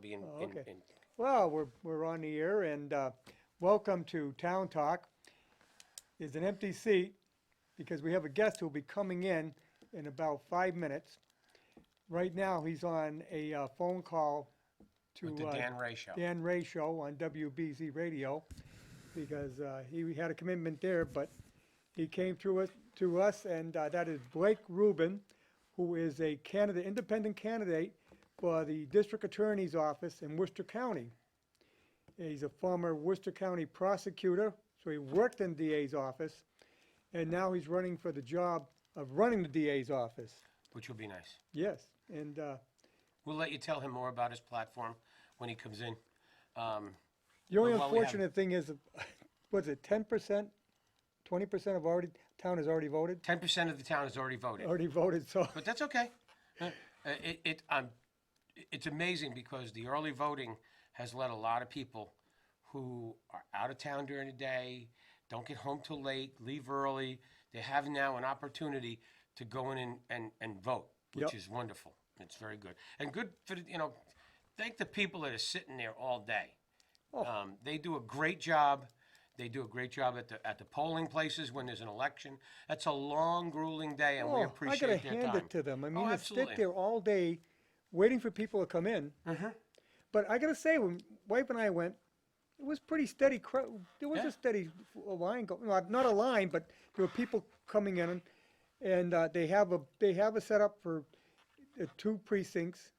be in. Oh, okay. Well, we're on the air, and welcome to Town Talk. There's an empty seat because we have a guest who will be coming in about 5 minutes. Right now, he's on a phone call to With the Dan Ray Show. Dan Ray Show on WBZ Radio because he had a commitment there, but he came to us, and that is Blake Rubin, who is a candidate, independent candidate for the district attorney's office in Worcester County. He's a former Worcester County prosecutor, so he worked in DA's office, and now he's running for the job of running the DA's office. Which will be nice. Yes, and We'll let you tell him more about his platform when he comes in. the only unfortunate thing is, was it 10%, 20% of town has already voted? 10% of the town has already voted. Already voted, so. But that's okay. It's amazing because the early voting has led a lot of people who are out of town during the day, don't get home till late, leave early. They have now an opportunity to go in and vote, which is wonderful. It's very good. And good for, thank the people that are sitting there all day. Oh. They do a great job. They do a great job at the polling places when there's an election. That's a long, grueling day, and we appreciate their time. I gotta hand it to them. I mean, they absolutely. sit there all day waiting for people to come in. Mm-hmm. But I gotta say, when wife and I went, it was pretty steady. There was a steady line going. Not a line, but there were people coming in, and they have a setup for two precincts,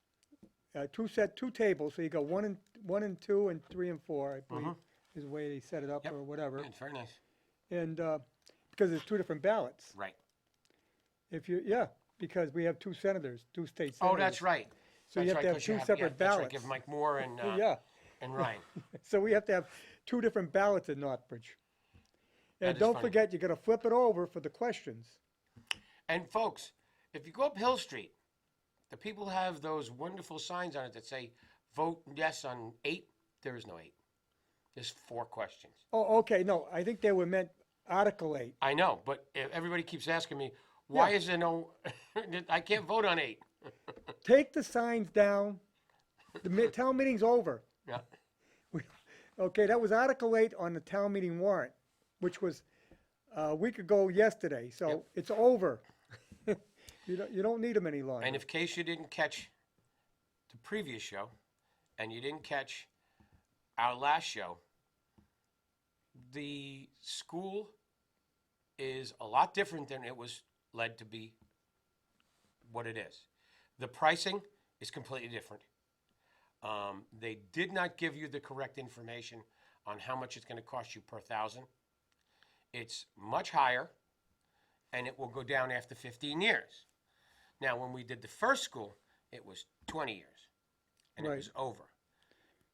two tables. So you got one and two and 3 and 4, I believe, is the way they set it up or whatever. Yeah, it's very nice. And because there's 2 different ballots. Right. Because we have 2 senators, 2 state senators. Oh, that's right. So you have to have 2 separate ballots. That's right. Give Mike Moore and Ryan. So we have to have 2 different ballots in Northbridge. And don't funny. forget, you got to flip it over for the questions. And folks, if you go up Hill Street, the people have those wonderful signs on it that say, vote yes on 8. There is no 8. There's 4 questions. Oh, okay. No, I think they were meant Article 8. I know, but everybody keeps asking me, why is there no, I can't vote on 8. Take the signs down. The town meeting's over. Yeah. Okay, that was Article 8 on the town meeting warrant, which was a week ago yesterday. So it's over. You don't need them any longer. And in case you didn't catch the previous show, and you didn't catch our last show, the school is a lot different than it was led to be what it is. The pricing is completely different. They did not give you the correct information on how much it's going to cost you per 1,000. It's much higher, and it will go down after 15 years. Now, when we did the first school, it was 20 years, and it was over.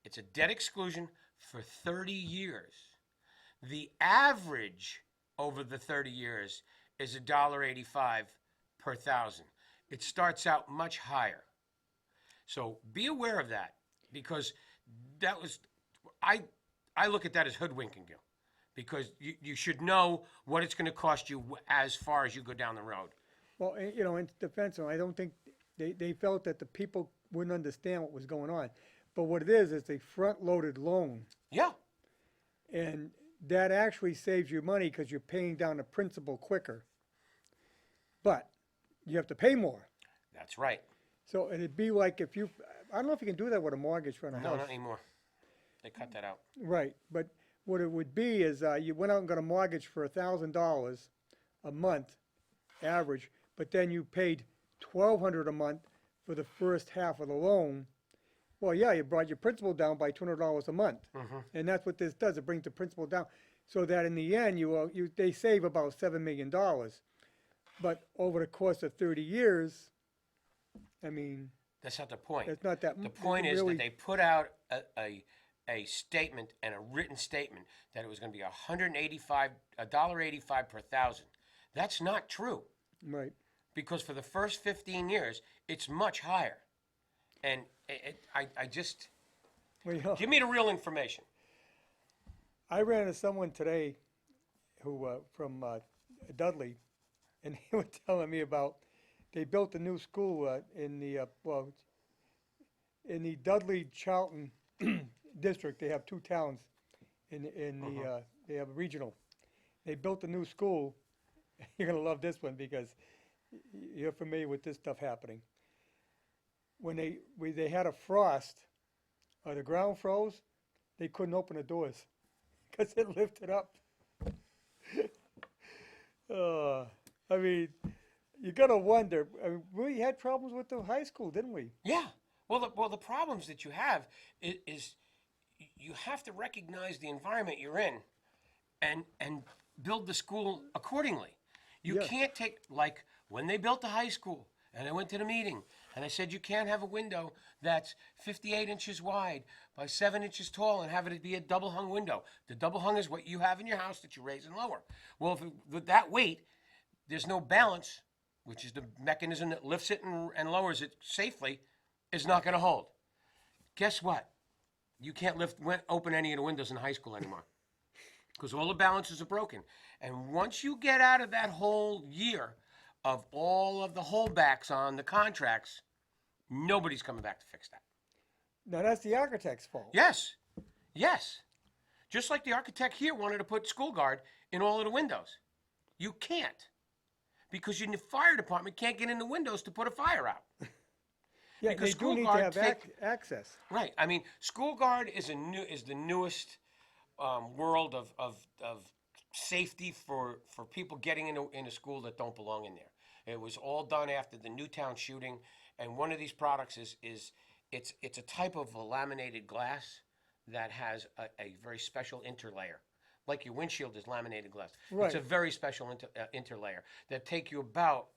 It's a debt exclusion for 30 years. The average over the 30 years is $1.85 per 1,000. It starts out much higher. So be aware of that, because that was, I look at that as hoodwinking you, because you should know what it's going to cost you as far as you go down the road. Well, in defense, I don't think they felt that the people wouldn't understand what was going on. But what it is a front-loaded loan. Yeah. And that actually saves you money because you're paying down the principal quicker. But you have to pay more. That's right. So it'd be like I don't know if you can do that with a mortgage on a house. No, not anymore. They cut that out. Right. But what it would be is you went out and got a mortgage for $1,000 a month, average, but then you paid $1,200 a month for the first half of the loan. Well, yeah, you brought your principal down by $200 a month, and that's what this does. It brings the principal down, so that in the end, they save about $7 million. But over the course of 30 years, I mean, that's not the point. It's not that. The point is that they put out a statement and a written statement that it was going to be $1.85 per 1,000. That's not true. Right. Because for the first 15 years, it's much higher. And I just, give me the real information. I ran into someone today who from Dudley, and they were telling me about, they built a new school in the, in the Dudley Charlton district, they have two towns in the, they have a regional. They built a new school. You're gonna love this one because you're familiar with this stuff happening. When they had a frost, or the ground froze, they couldn't open the doors because it lifted up. I mean, you gotta wonder. I mean, we had problems with the high school, didn't we? Yeah. Well, the problems that you have is you have to recognize the environment you're in, and build the school accordingly. You Yeah. can't take, like when they built the high school, and I went to the meeting, and I said you can't have a window that's 58 inches wide by 7 inches tall and have it be a double hung window. The double hung is what you have in your house that you raise and lower. Well, with that weight, there's no balance, which is the mechanism that lifts it and lowers it safely, is not going to hold. Guess what? You can't open any of the windows in high school anymore because all the balances are broken. And once you get out of that whole year of all of the holdbacks on the contracts, nobody's coming back to fix that. Now that's the architect's fault. Yes, yes. Just like the architect here wanted to put school guard in all of the windows. You can't because your fire department can't get in the windows to put a fire out. Yeah, because they do school need to guard have access. Right. I mean, school guard is the newest world of safety for people getting in a school that don't belong in there. It was all done after the Newtown shooting, and one of these products is it's a type of a laminated glass that has a very special interlayer. Like your windshield is laminated glass. Right. It's a very special interlayer that take you about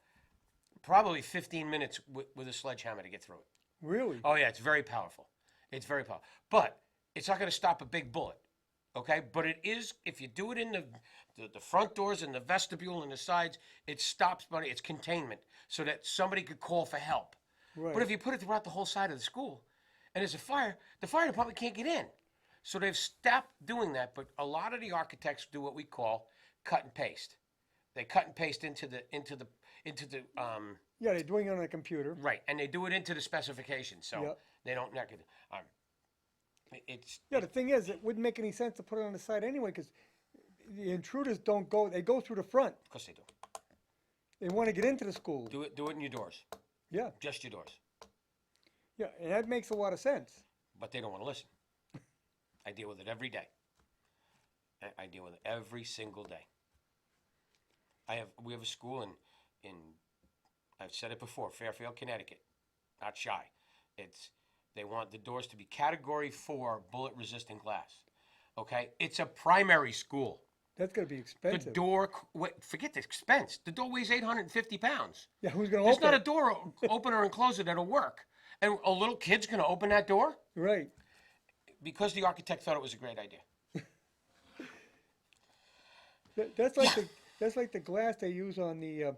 probably 15 minutes with a sledgehammer to get through it. Really? Oh yeah, it's very powerful. It's very powerful. But it's not going to stop a big bullet. Okay? But it is, if you do it in the front doors and the vestibule and the sides, it stops, but it's containment so that somebody could call for help. Right. But if you put it throughout the whole side of the school and there's a fire, the fire department can't get in. So they've stopped doing that, but a lot of the architects do what we call cut and paste. They cut and paste into the Yeah, they're doing it on a computer. right, and they do it into the specifications, so Yep. they don't. It's Yeah, the thing is, it wouldn't make any sense to put it on the side anyway, because the intruders don't go, they go through the front. of course they do. They want to get into the school. Do it in your doors, Yeah, just your doors. yeah, and that makes a lot of sense. But they don't want to listen. I deal with it every day. I deal with it every single day. We have a school in I've said it before, Fairfield, Connecticut. Not shy. They want the doors to be Category 4 bullet resistant glass. Okay? It's a primary school. That's going to be The expensive. door, forget the expense. The door weighs 850 pounds. Yeah, who's going to There's open not a it? door opener and closer that'll work. And a little kid's going to open that door Right. because the architect thought it was a great idea. That's like the glass they use on the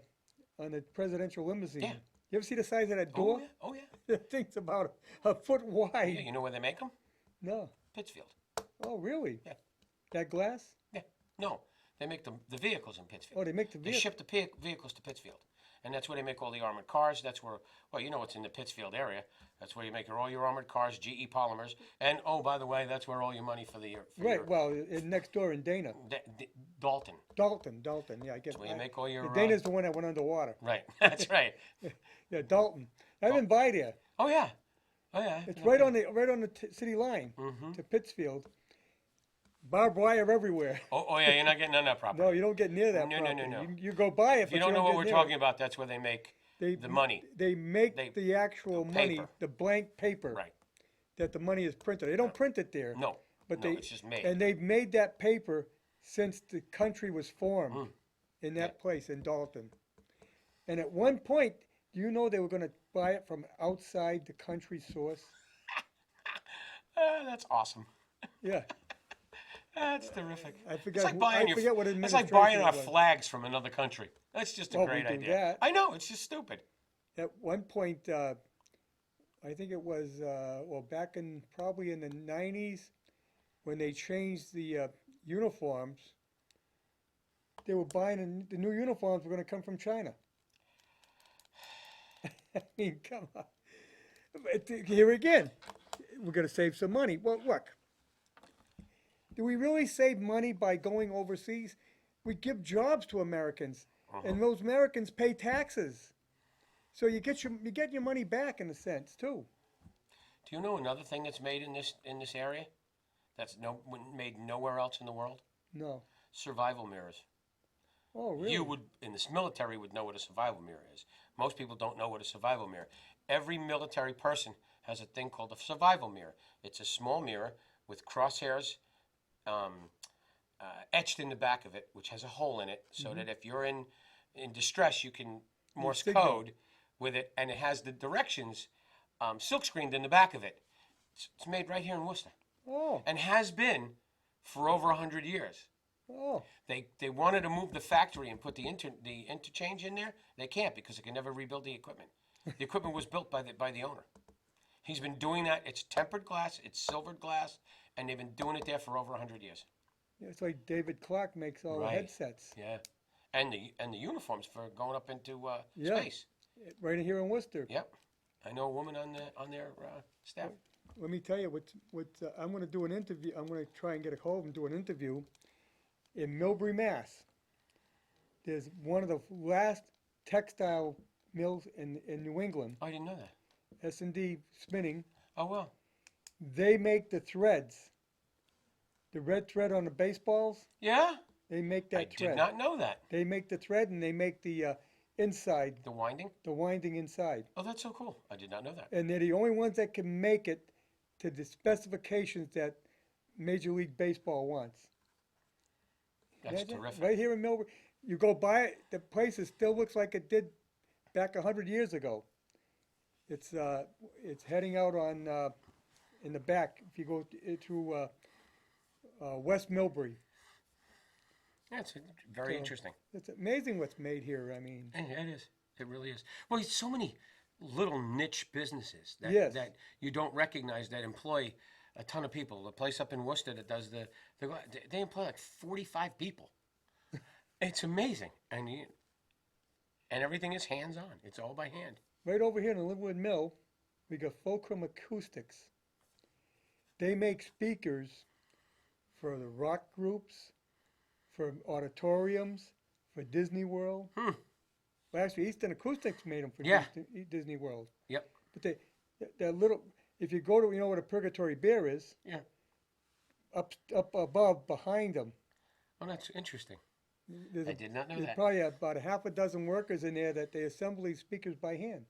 presidential limousine. Yeah. You ever see the size of that Oh door? yeah, oh yeah. The thing's about a foot Yeah, wide. you know where they make them? No. Pittsfield. Oh, really? Yeah. That glass? Yeah. No, they make the vehicles in Pittsfield. Oh, they make the They vehicle. ship the vehicles to Pittsfield. And that's where they make all the armored cars. That's where, well, you know it's in the Pittsfield area. That's where you make all your armored cars, GE polymers. And, oh, by the way, that's where all your money for the Right. Well, next door in Dana. Dalton. Dalton. Yeah, I get. That's where you make all your... Dana's the one that went underwater. right. That's right. Yeah, Dalton. I've been by there. Oh, yeah. Oh, yeah. It's right on the city line to Pittsfield. Barbed wire everywhere. Oh, yeah, you're not getting on that property. No, you don't get near that No. property. You go by it, If you but don't know what get we're near talking it. about, that's where they make the money. They make the actual money, paper. the blank paper Right. that the money is printed. They don't print it there. No. But no, they, it's just made. And they've made that paper since the country was formed in that place in Dalton. And at one point, do you know they were going to buy it from outside the country source? That's awesome. Yeah. That's terrific. I forget It's like who- buying I forget what It's like buying administration our it was. flags from another country. That's just a Well, we great do idea. that. I know, it's just stupid. At one point, I think it was, back probably in the 90s, when they changed the uniforms, they were buying, the new uniforms were going to come from China. I mean, come on. But here again, we're gonna save some money. Well, look, do we really save money by going overseas? We give jobs to Americans, and those Americans pay taxes. So you get your money back in a sense too. Do you know another thing that's made in this area that's made nowhere else in the world? No. Survival mirrors. Oh, really? You would, in this military, would know what a survival mirror is. Most people don't know what a survival mirror. Every military person has a thing called a survival mirror. It's a small mirror with crosshairs etched in the back of it, which has a hole in it, so that if you're in distress, you can Morse code with it, and it has the directions silk screened in the back of it. It's made right here in Worcester, Oh, and has been for over 100 years. oh, They wanted to move the factory and put the interchange in there. They can't because they can never rebuild the equipment. The equipment was built by the owner. He's been doing that. It's tempered glass, it's silvered glass, and they've been doing it there for over 100 years. yeah, it's like David Clark makes all the Right. headsets. Yeah, and the uniforms for going up into Yeah. space. Right here in Worcester. Yep, I know a woman on their staff. Let me tell you what I'm going to do an interview. I'm going to try and get a hold and do an interview in Millbury, Mass. There's one of the last textile mills in New England, Oh, I didn't know that. S&D Spinning. Oh well. They make the threads. The red thread on the baseballs, Yeah, they make that I thread. did not know that. They make the thread and they make the inside, The winding. the winding inside. Oh, that's so cool. I did not know that. And they're the only ones that can make it to the specifications that Major League Baseball wants. That's Imagine, terrific. right here in Millbury, you go by it, the place still looks like it did back 100 years ago. It's heading out on in the back if you go through West Millbury. Yeah, it's very So- interesting. It's amazing what's made here. I mean, Yeah, it is. It really is. Well, it's so many little niche businesses that Yes. that you don't recognize that employ a ton of people. The place up in Worcester that does they employ like 45 people. It's amazing, and everything is hands on. It's all by hand. right over here in the Linwood Mill, we got Fulcrum Acoustics. They make speakers for the rock groups, for auditoriums, for Disney World. Well, actually, Eastern Acoustics made them for Yeah. Disney World. Yep. But they're little. If you go to, you know what a Purgatory Bear is? Yeah. Up above, behind them. Oh, that's interesting. There's I did not know there's that. probably about a half a dozen workers in there that they assemble these speakers by hand.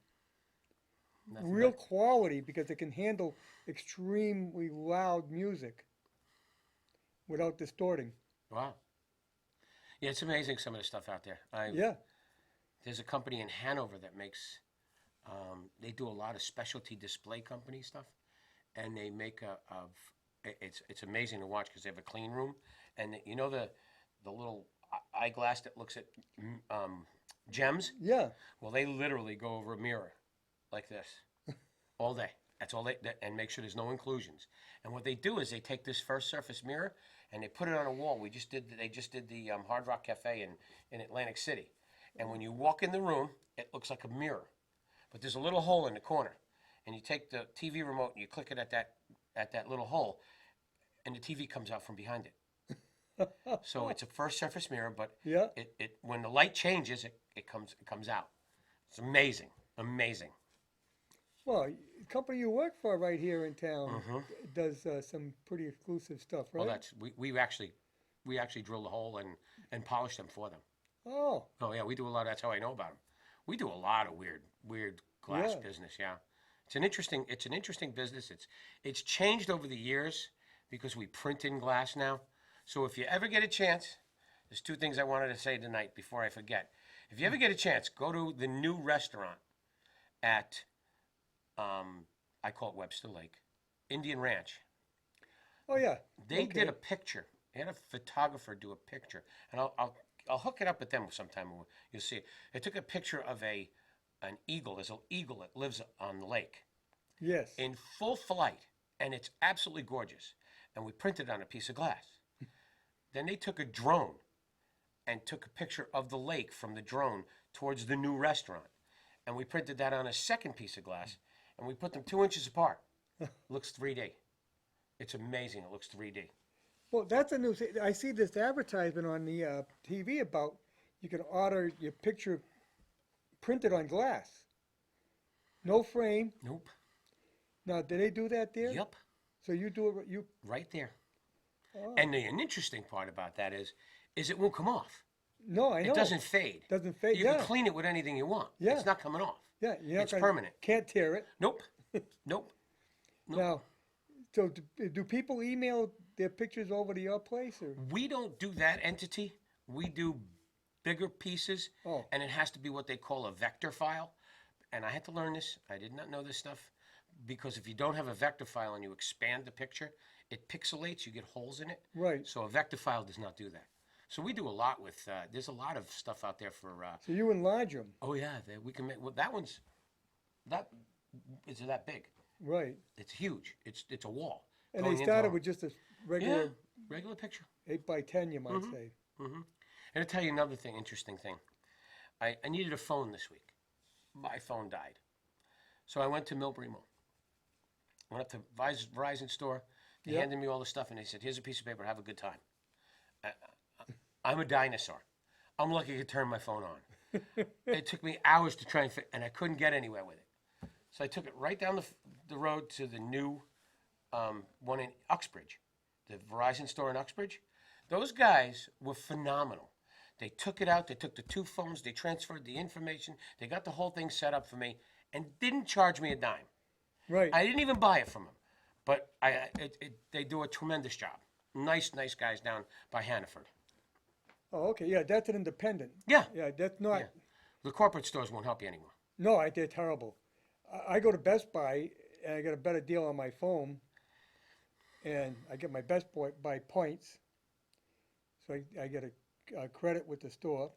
Nothing Real but- quality because it can handle extremely loud music without distorting. Wow. Yeah, it's amazing some of the stuff out there. Yeah. There's a company in Hanover that makes. They do a lot of specialty display company stuff, and they make it's amazing to watch because they have a clean room, and you know the little eyeglass that looks at gems. Yeah. Well, they literally go over a mirror like this all day. That's all and make sure there's no inclusions. And what they do is they take this first surface mirror and they put it on a wall. They just did the Hard Rock Cafe in Atlantic City. And when you walk in the room, it looks like a mirror, but there's a little hole in the corner. And you take the TV remote and you click it at that little hole, and the TV comes out from behind it. So it's a first surface mirror, but Yeah. it when the light changes, it comes out. It's amazing, amazing. Well, the company you work for right here in town does some pretty exclusive stuff, right? Well, that's we actually drill the hole and polish them for them. Oh, Oh yeah, we do a lot. That's how I know about them. We do a lot of weird glass Yeah. business. Yeah, it's an interesting business. It's changed over the years because we print in glass now. So if you ever get a chance, there's two things I wanted to say tonight before I forget. If you ever get a chance, go to the new restaurant at I call it Webster Lake, Indian Ranch. oh yeah. They Okay. did a picture. They had a photographer do a picture, and I'll hook it up with them sometime. You'll see it. They took a picture of an eagle. There's an eagle that lives on the lake Yes. in full flight, and it's absolutely gorgeous. And we printed it on a piece of glass. Then they took a drone and took a picture of the lake from the drone towards the new restaurant, and we printed that on a second piece of glass, and we put them 2 inches apart. Looks 3D. It's amazing. It looks 3D. Well, that's a new thing. I see this advertisement on the TV about you can order your picture printed on glass. No frame. Nope. Now, do they do that there? Yep. So you do it, you, Right there. oh. And an interesting part about that is it won't come off. No, I know. It doesn't fade. Doesn't fade, You yeah. can clean it with anything you want. Yeah. It's not coming off. Yeah, you're not It's gonna- permanent. Can't tear it. Nope. Nope. Nope. Now, so do people email their pictures over to your place, or? We don't do that entity. We do bigger pieces, Oh. and it has to be what they call a vector file. And I had to learn this. I did not know this stuff because if you don't have a vector file and you expand the picture, it pixelates. You get holes in it. Right. So a vector file does not do that. So we do a lot with. There's a lot of stuff out there for. So you enlarge them, Oh yeah, we can make. Well, that one's that is that big. right? It's huge. It's a wall. And going they into started our- with just a yeah, regular regular picture. 8x10, you might say. Mm-hmm. And I'll tell you another thing, interesting thing. I needed a phone this week. My phone died. So I went to Millbury Mall. Went up to Verizon store. They Yep. handed me all the stuff and they said, here's a piece of paper, have a good time. I'm a dinosaur. I'm lucky I could turn my phone on. It took me hours to try and fit, and I couldn't get anywhere with it. So I took it right down the road to the new one in Uxbridge, the Verizon store in Uxbridge. Those guys were phenomenal. They took it out. They took the two phones. They transferred the information. They got the whole thing set up for me and didn't charge me a dime. Right. I didn't even buy it from them, but they do a tremendous job. Nice guys down by Hannaford. Oh, okay. Yeah, that's an independent. Yeah. Yeah, that's not. Yeah. The corporate stores won't help you anymore. No, they're terrible. I go to Best Buy and I get a better deal on my phone, and I get my Best Buy points, so I get a credit with the store,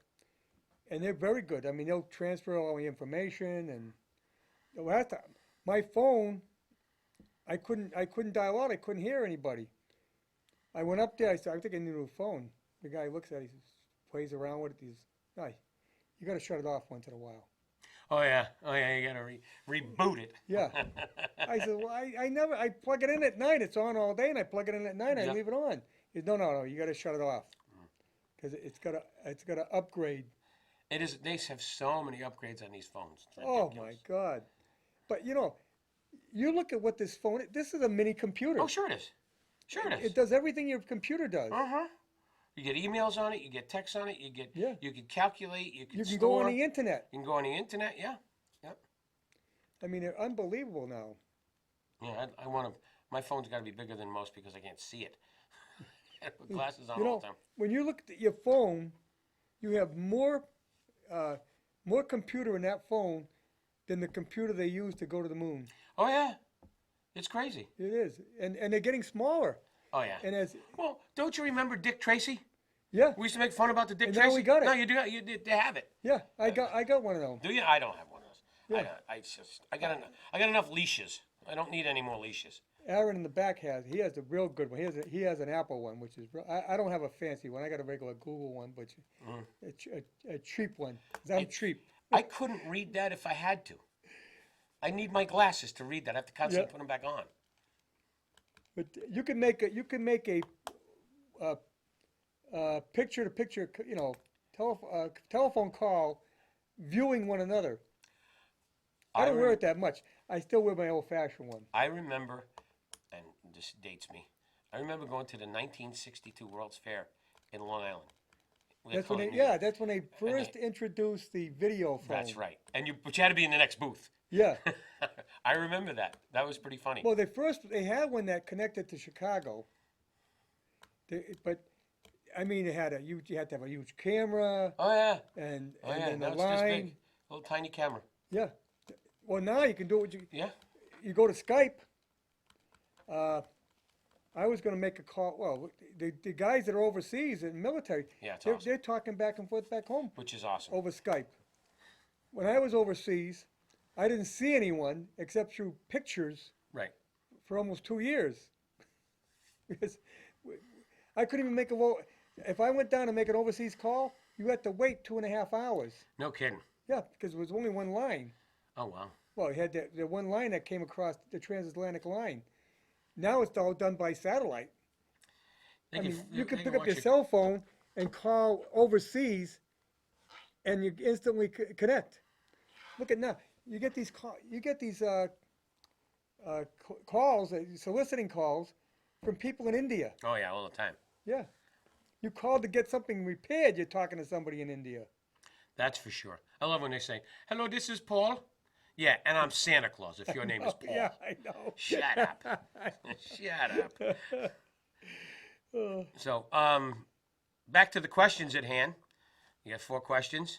and they're very good. I mean, they'll transfer all the information, and the last time my phone, I couldn't dial out. I couldn't hear anybody. I went up there. I said, I think I need a new phone. The guy looks at it. He plays around with it. He's, no, you got to shut it off once in a while. Oh yeah, you gotta reboot it. Yeah. I said, well, I plug it in at night. It's on all day, and I plug it in at night. I Yep. leave it on. He said, no, you got to shut it off because it's got to upgrade. It is. They have so many upgrades on these phones. It's Oh ridiculous. my God! But you look at what this phone. This is a mini computer. Oh sure it is. Sure it is. It does everything your computer does. You get emails on it. You get texts on it. You get. Yeah. You can calculate. You can You can store. go on the internet. You can go on the internet. Yeah. Yep. I mean, they're unbelievable now. Yeah. I want to. My phone's got to be bigger than most because I can't see it. I put glasses on all the time. When you look at your phone, you have more computer in that phone than the computer they use to go to the moon. Oh yeah. It's crazy. It is, and they're getting smaller. Oh yeah. And as Well, don't you remember Dick Tracy? yeah, We used to make fun about the Dick And Tracy. now we got it. No, you do. You did. They have it. yeah, I got one of them. Do you? I don't have one of those. Yeah. I got enough leashes. I don't need any more leashes. Aaron in the back he has a real good one. He has an Apple one, which is I don't have a fancy one. I got a regular Google one, but a cheap one. 'Cause I'm cheap. I couldn't read that if I had to. I need my glasses to read that. I have to constantly Yeah. put them back on. But you can make a picture-to-picture, telephone call, viewing one another. I don't wear it that much. I still wear my old-fashioned one. I remember, and this dates me. I remember going to the 1962 World's Fair in Long Island. That's when they first introduced the video phone. That's right. But you had to be in the next booth. Yeah. I remember that. That was pretty funny. Well, they had one that connected to Chicago. But I mean, you had to have a huge camera Oh yeah. and Oh yeah. then Now the it's this line. big, little tiny camera. Yeah. Well, now you can do it. Yeah. You go to Skype. I was going to make a call. Well, the guys that are overseas in military, Yeah, it's they're, awesome. they're talking back and forth back home Which is awesome. over Skype. When I was overseas, I didn't see anyone except through pictures Right. for almost 2 years. Because I couldn't even make if I went down to make an overseas call, you had to wait 2.5 hours. No kidding. Yeah, because it was only one line. Oh wow. Well, he had the one line that came across the transatlantic line. Now it's all done by satellite. They I can mean, f- you they can pick up watch your cell phone and call overseas, and you instantly connect. Look at now, you get these calls, soliciting calls from people in India. Oh yeah, all the time. Yeah, you called to get something repaired. You're talking to somebody in India. That's for sure. I love when they say, "Hello, this is Paul." Yeah, and I'm Santa Claus. If your name is Paul. Yeah, I know. Shut up. Shut up. So, back to the questions at hand. You have 4 questions.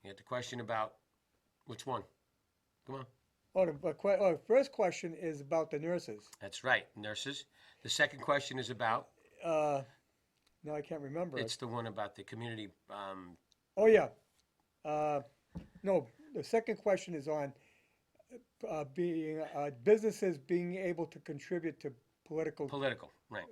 You got the question about which one? Come on. First question is about the nurses. That's right, nurses. The second question is about. No, I can't remember. It's the one about the community. Oh yeah. No, the second question is on being businesses being able to contribute to political Right.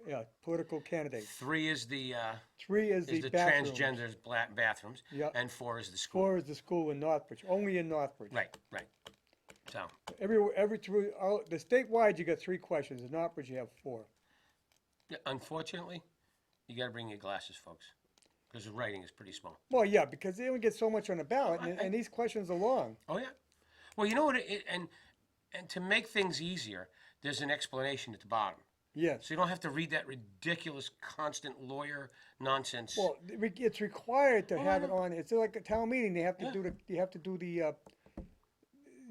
political candidates. 3 is the 3 is the bathrooms. transgenders bathrooms. Yep. And 4 is the school. 4 is the school in Northbridge, only in Northbridge. Right. So Every through the statewide you got 3 questions. In Northbridge you have 4. yeah, unfortunately, you got to bring your glasses, folks, because the writing is pretty small. Well, yeah, because they only get so much on the ballot, and these questions are long. Oh yeah. Well, you know what? And to make things easier, there's an explanation at the bottom. Yes. So you don't have to read that ridiculous, constant lawyer nonsense. Well, it's required to have I it know. on. It's like a town meeting. They have to do you have to do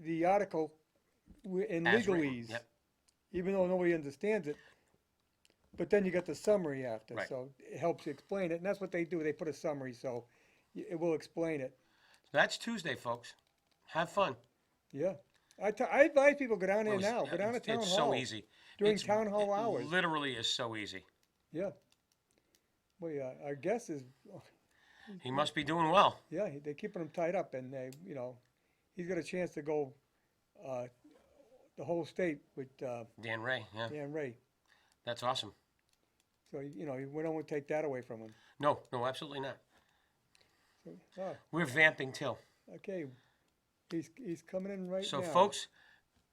the article in As written. legalese, Yep. even though nobody understands it. But then you got the summary after, Right. so it helps you explain it. And that's what they do. They put a summary, so it will explain it. That's Tuesday, folks. Have fun. Yeah. I advise people go down there It was- now. Go down to town it's hall. so easy. During town hall it hours. Literally is so easy. Yeah. Well, yeah. Our guess is, He must be doing well. yeah, they're keeping him tied up, and he's got a chance to go the whole state with Dan Ray. Yeah, Dan Ray. that's awesome. So we don't want to take that away from him. No, absolutely not. So, We're vamping till. okay, he's coming in right So, now. folks,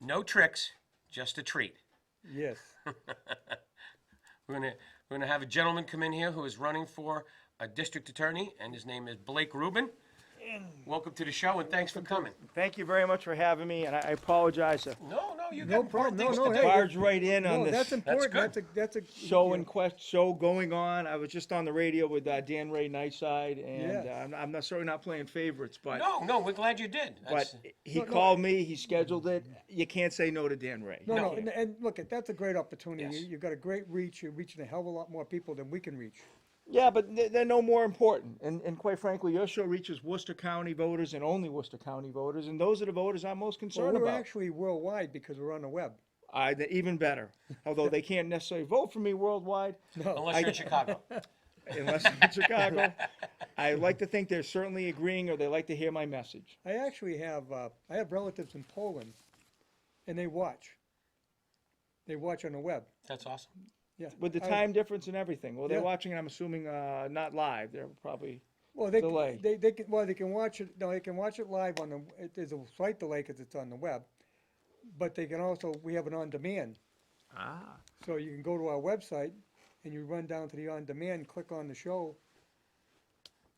no tricks, just a treat. Yes. We're gonna have a gentleman come in here who is running for a district attorney, and his name is Blake Rubin. Welcome to the show, and thanks for coming. Thank you very much for having me, and I apologize to No, you No got problem. important No, things no, to hey, do. barge right in on No, that's this important. good. That's a show going on. I was just on the radio with Dan Ray Nightside, and Yes. I'm not certainly not playing favorites, but No, we're glad you did. but he No, called me, he scheduled it. You can't say no to Dan Ray. No, No. and look, that's a great opportunity. Yes. You've got a great reach. You're reaching a hell of a lot more people than we can reach. Yeah, but they're no more important. And quite frankly, your show reaches Worcester County voters and only Worcester County voters, and those are the voters I'm most Well, concerned we're about. actually worldwide because we're on the web. Even better. Although they can't necessarily vote for me worldwide, Unless you're in Chicago. unless I'm in Chicago. I like to think they're certainly agreeing, or they like to hear my message. I actually have relatives in Poland, and they watch. They watch on the web. That's awesome. Yeah. With the I- time difference and everything. Well, they're Yeah. watching, I'm assuming, not live. They're probably. Well, delay. they can watch it. No, they can watch it live on the. There's a slight delay because it's on the web, but they can also. We have it on demand, Ah. so you can go to our website and you run down to the on demand, click on the show,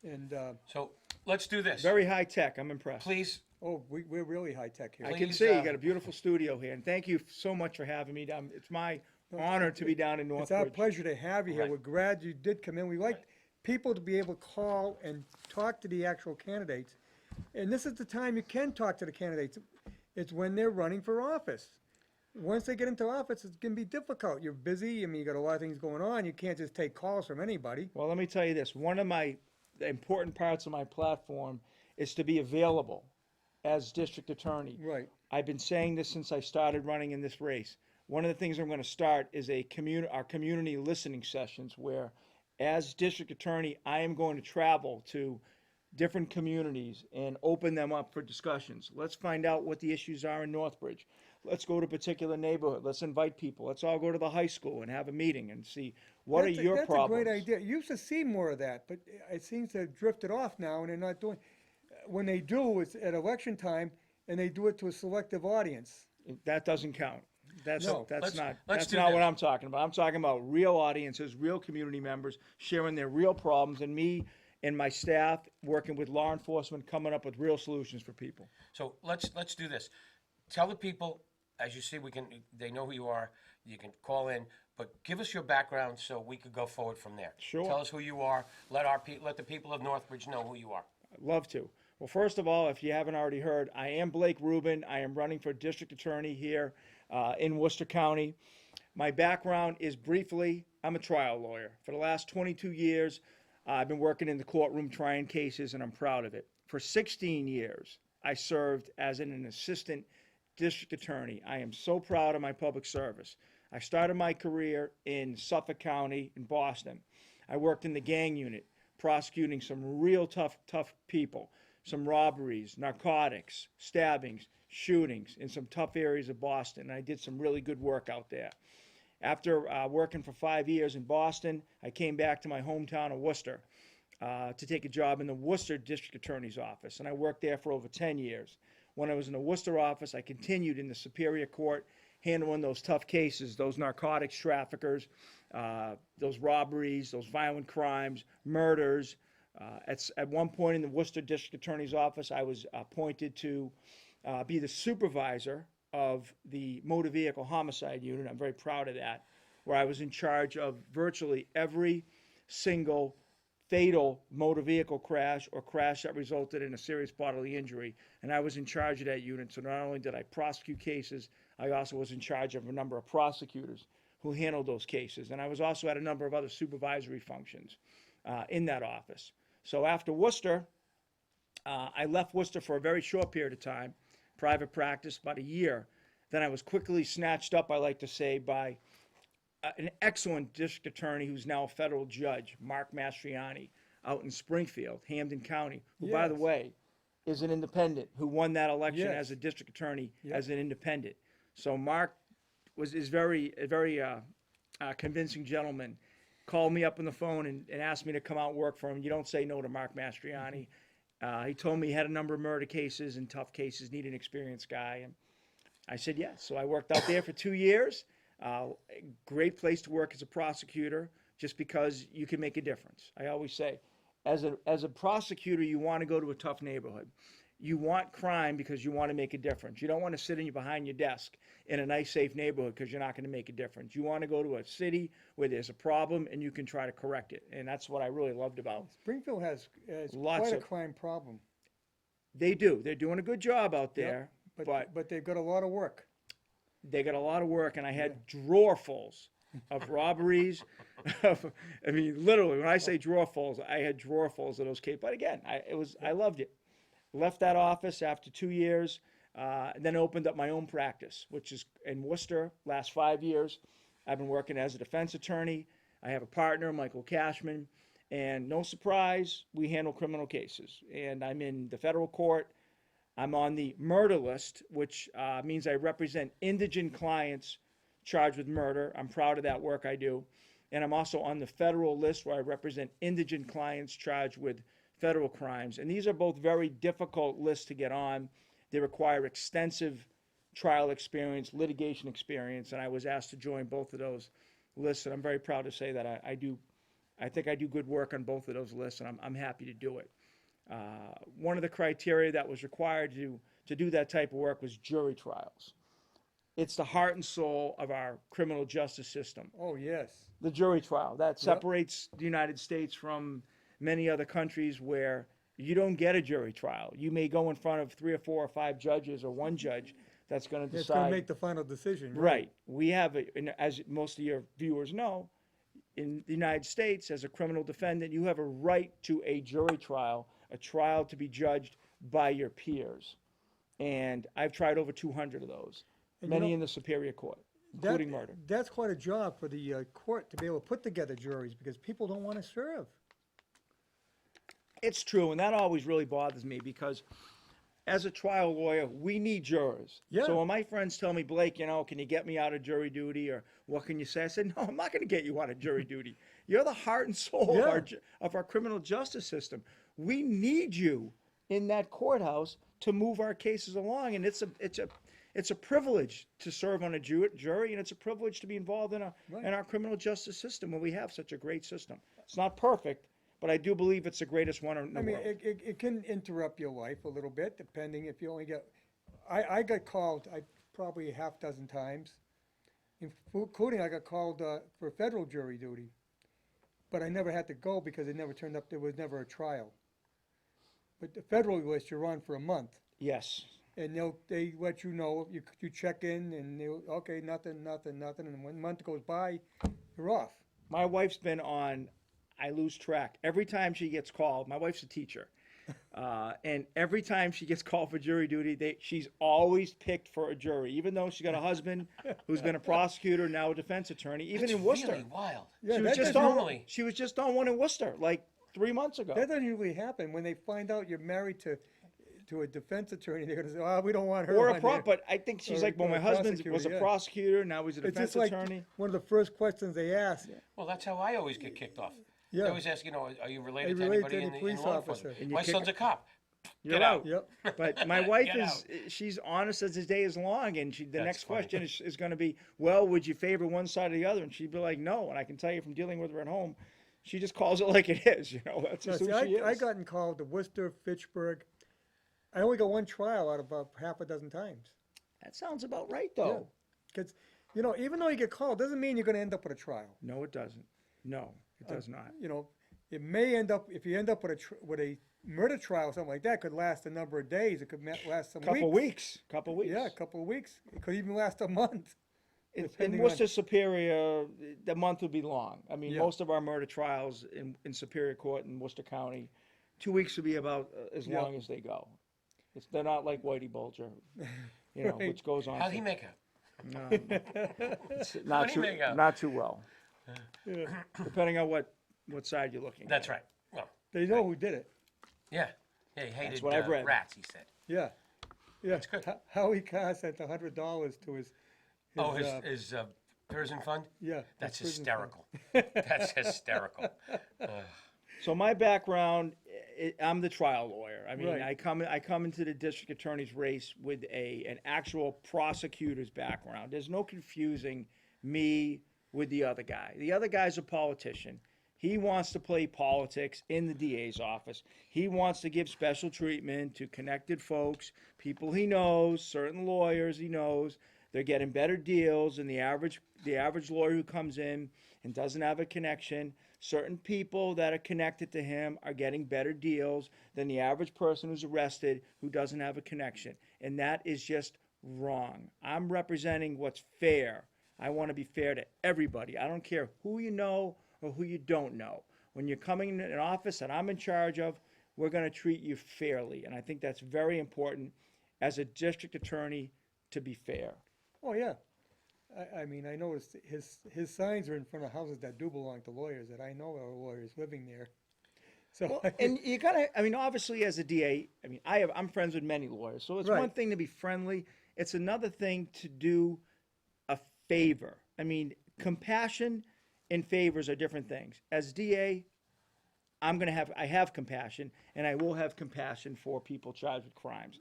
and So let's do this. Very high tech. I'm impressed. Please, we're really high tech here. I can please, see you got a beautiful studio here, and thank you so much for having me down. It's my honor to be down in It's our Northbridge. pleasure to have you here. Right. We're glad you did come in. We like people to be able to call and talk to the actual candidates. And this is the time you can talk to the candidates. It's when they're running for office. Once they get into office, it's going to be difficult. You're busy. I mean, you got a lot of things going on. You can't just take calls from anybody. Well, let me tell you this. One of my important parts of my platform is to be available as district attorney. Right. I've been saying this since I started running in this race. One of the things I'm going to start is our community listening sessions where, as district attorney, I am going to travel to different communities and open them up for discussions. Let's find out what the issues are in Northbridge. Let's go to a particular neighborhood. Let's invite people. Let's all go to the high school and have a meeting and see what are your problems. That's a great idea. You used to see more of that, but it seems to have drifted off now, and they're not doing. When they do, it's at election time. and they do it to a selective audience. That doesn't count. That's No. that's Let's- not let's that's do not what this. I'm talking about. I'm talking about real audiences, real community members sharing their real problems, and me and my staff working with law enforcement, coming up with real solutions for people. So let's do this. Tell the people, as you see, they know who you are. You can call in, but give us your background so we could go forward from there. Sure. Tell us who you are. Let the people of Northbridge know who you are. I'd love to. Well, first of all, if you haven't already heard, I am Blake Rubin. I am running for district attorney here in Worcester County. My background is briefly, I'm a trial lawyer. For the last 22 years, I've been working in the courtroom trying cases, and I'm proud of it. For 16 years, I served as an assistant district attorney. I am so proud of my public service. I started my career in Suffolk County in Boston. I worked in the gang unit, prosecuting some real tough people, some robberies, narcotics, stabbings, shootings in some tough areas of Boston. And I did some really good work out there. After working for 5 years in Boston, I came back to my hometown of Worcester to take a job in the Worcester District Attorney's Office, and I worked there for over 10 years. When I was in the Worcester office, I continued in the Superior Court, handling those tough cases, those narcotics traffickers, those robberies, those violent crimes, murders. At one point in the Worcester District Attorney's Office, I was appointed to be the supervisor of the motor vehicle homicide unit. I'm very proud of that, where I was in charge of virtually every single fatal motor vehicle crash or crash that resulted in a serious bodily injury. And I was in charge of that unit. So not only did I prosecute cases, I also was in charge of a number of prosecutors who handled those cases. And I was also at a number of other supervisory functions in that office. So after Worcester, I left Worcester for a very short period of time, private practice, about a year. Then I was quickly snatched up, I like to say, by an excellent district attorney who's now a federal judge, Mark Mastriani, out in Springfield, Hampden County, who, by the Yes. way, is an independent, who won that election Yes. as a district attorney Yep. as an independent. So Mark is a very convincing gentleman. Called me up on the phone and asked me to come out and work for him. You don't say no to Mark Mastriani. He told me he had a number of murder cases and tough cases, need an experienced guy. And I said yes. So I worked out there for 2 years. Great place to work as a prosecutor, just because you can make a difference. I always say, as a prosecutor, you want to go to a tough neighborhood. You want crime because you want to make a difference. You don't want to sit behind your desk in a nice, safe neighborhood because you're not going to make a difference. You want to go to a city where there's a problem and you can try to correct it. And that's what I really loved about. Springfield has Lots quite a of- crime problem. They do. They're doing a good job out there, But they've got a lot of work. they got a lot of work, and I had drawerfuls of robberies. I mean, literally, when I say drawerfuls, I had drawerfuls of those cases. But again, I loved it. Left that office after 2 years, and then opened up my own practice, which is in Worcester. Last 5 years, I've been working as a defense attorney. I have a partner, Michael Cashman, and no surprise, we handle criminal cases. And I'm in the federal court. I'm on the murder list, which means I represent indigent clients charged with murder. I'm proud of that work I do. And I'm also on the federal list where I represent indigent clients charged with federal crimes. And these are both very difficult lists to get on. They require extensive trial experience, litigation experience, and I was asked to join both of those lists. And I'm very proud to say that I think I do good work on both of those lists, and I'm happy to do it. One of the criteria that was required to do that type of work was jury trials. It's the heart and soul of our criminal justice system. Oh, yes. The jury trial. That separates the United States from many other countries where you don't get a jury trial. You may go in front of 3 or 4 or 5 judges or one judge that's going to decide. It's going to make the final decision. Right. We have, as most of your viewers know, in the United States, as a criminal defendant, you have a right to a jury trial, a trial to be judged by your peers. And I've tried over 200 of those, And many in the Superior Court, including murder. That's quite a job for the court to be able to put together juries because people don't want to serve. It's true, and that always really bothers me because as a trial lawyer, we need jurors. Yeah. So when my friends tell me, Blake, can you get me out of jury duty, or what can you say? I said, no, I'm not going to get you out of jury duty. You're the heart and soul of our criminal justice system. We need you in that courthouse to move our cases along. And it's a privilege to serve on a jury, and it's a privilege to be involved in our criminal justice system when we have such a great system. It's not perfect, but I do believe it's the greatest one in the world. It can interrupt your life a little bit, depending if you only get, I got called, probably a half dozen times, including I got called for federal jury duty, but I never had to go because it never turned up, there was never a trial. But the federal list, you're on for a month, Yes. and they let you know, you check in, and okay, nothing, and when a month goes by, you're off. My wife's been on, I lose track. Every time she gets called, my wife's a teacher. And every time she gets called for jury duty, she's always picked for a jury, even though she's got a husband who's been a prosecutor, now a defense attorney, even in Worcester. Really wild. Yeah, She was just on one in Worcester, like 3 months ago. that doesn't usually happen. When they find out you're married to a defense attorney, they're gonna say, "Oh, we don't want her Or on a prop, here." but I think she's Or- like, well, or my a husband prosecutor, was a yeah. prosecutor, now he's a It's defense just like attorney. one of the first questions they ask. Well, that's how I always get kicked off. They Yeah. always ask, are you related Are to you related anybody to any in police law officer? enforcement? And you My kick son's a cop. You're Get out. Yep. But my wife Get she's honest as his day is long, and the That's next funny. question is going to be, well, would you favor one side or the other? And she'd be like, no. And I can tell you from dealing with her at home, she just calls it like it is. That's just who she is. I gotten called to Worcester, Fitchburg. I only got one trial out of about half a dozen times. That sounds about right, though. Because, even though you get called, doesn't mean you're going to end up with a trial. No, it doesn't. No, it does not. It may end up, if you end up with a murder trial or something like that, could last a number of days. It could last some Couple weeks. Yeah, a couple of weeks. It could even last a month. In depending Worcester Superior, the month would be long. I mean, Yeah. most of our murder trials in Superior Court in Worcester County, 2 weeks would be about as Yeah. long as they go. They're not like Whitey Bulger, Right. which goes on. How'd he make out? Not How'd he make out? not too well, Yeah. depending on what side you're looking That's at. right. Well, They know who did it. yeah. Yeah, he hated what I've read. rats, he said. Yeah. Yeah. That's good. Howie Carr sent $100 to his His prison fund? yeah. That's his prison fund. hysterical. That's hysterical. So my background, I'm the trial lawyer. I mean, Right. I come into the district attorney's race with an actual prosecutor's background. There's no confusing me with the other guy. The other guy's a politician. He wants to play politics in the DA's office. He wants to give special treatment to connected folks, people he knows, certain lawyers he knows. They're getting better deals than the average lawyer who comes in and doesn't have a connection. Certain people that are connected to him are getting better deals than the average person who's arrested who doesn't have a connection. And that is just wrong. I'm representing what's fair. I want to be fair to everybody. I don't care who you know or who you don't know. When you're coming in an office that I'm in charge of, we're going to treat you fairly. And I think that's very important as a district attorney to be fair. Oh, yeah. I mean, I noticed his signs are in front of houses that do belong to lawyers that I know are lawyers living there. So, Well, and you gotta, I mean, obviously as a DA, I mean, I'm friends with many lawyers, so it's Right. one thing to be friendly. It's another thing to do a favor. I mean, compassion and favors are different things. As DA, I have compassion, and I will have compassion for people charged with crimes.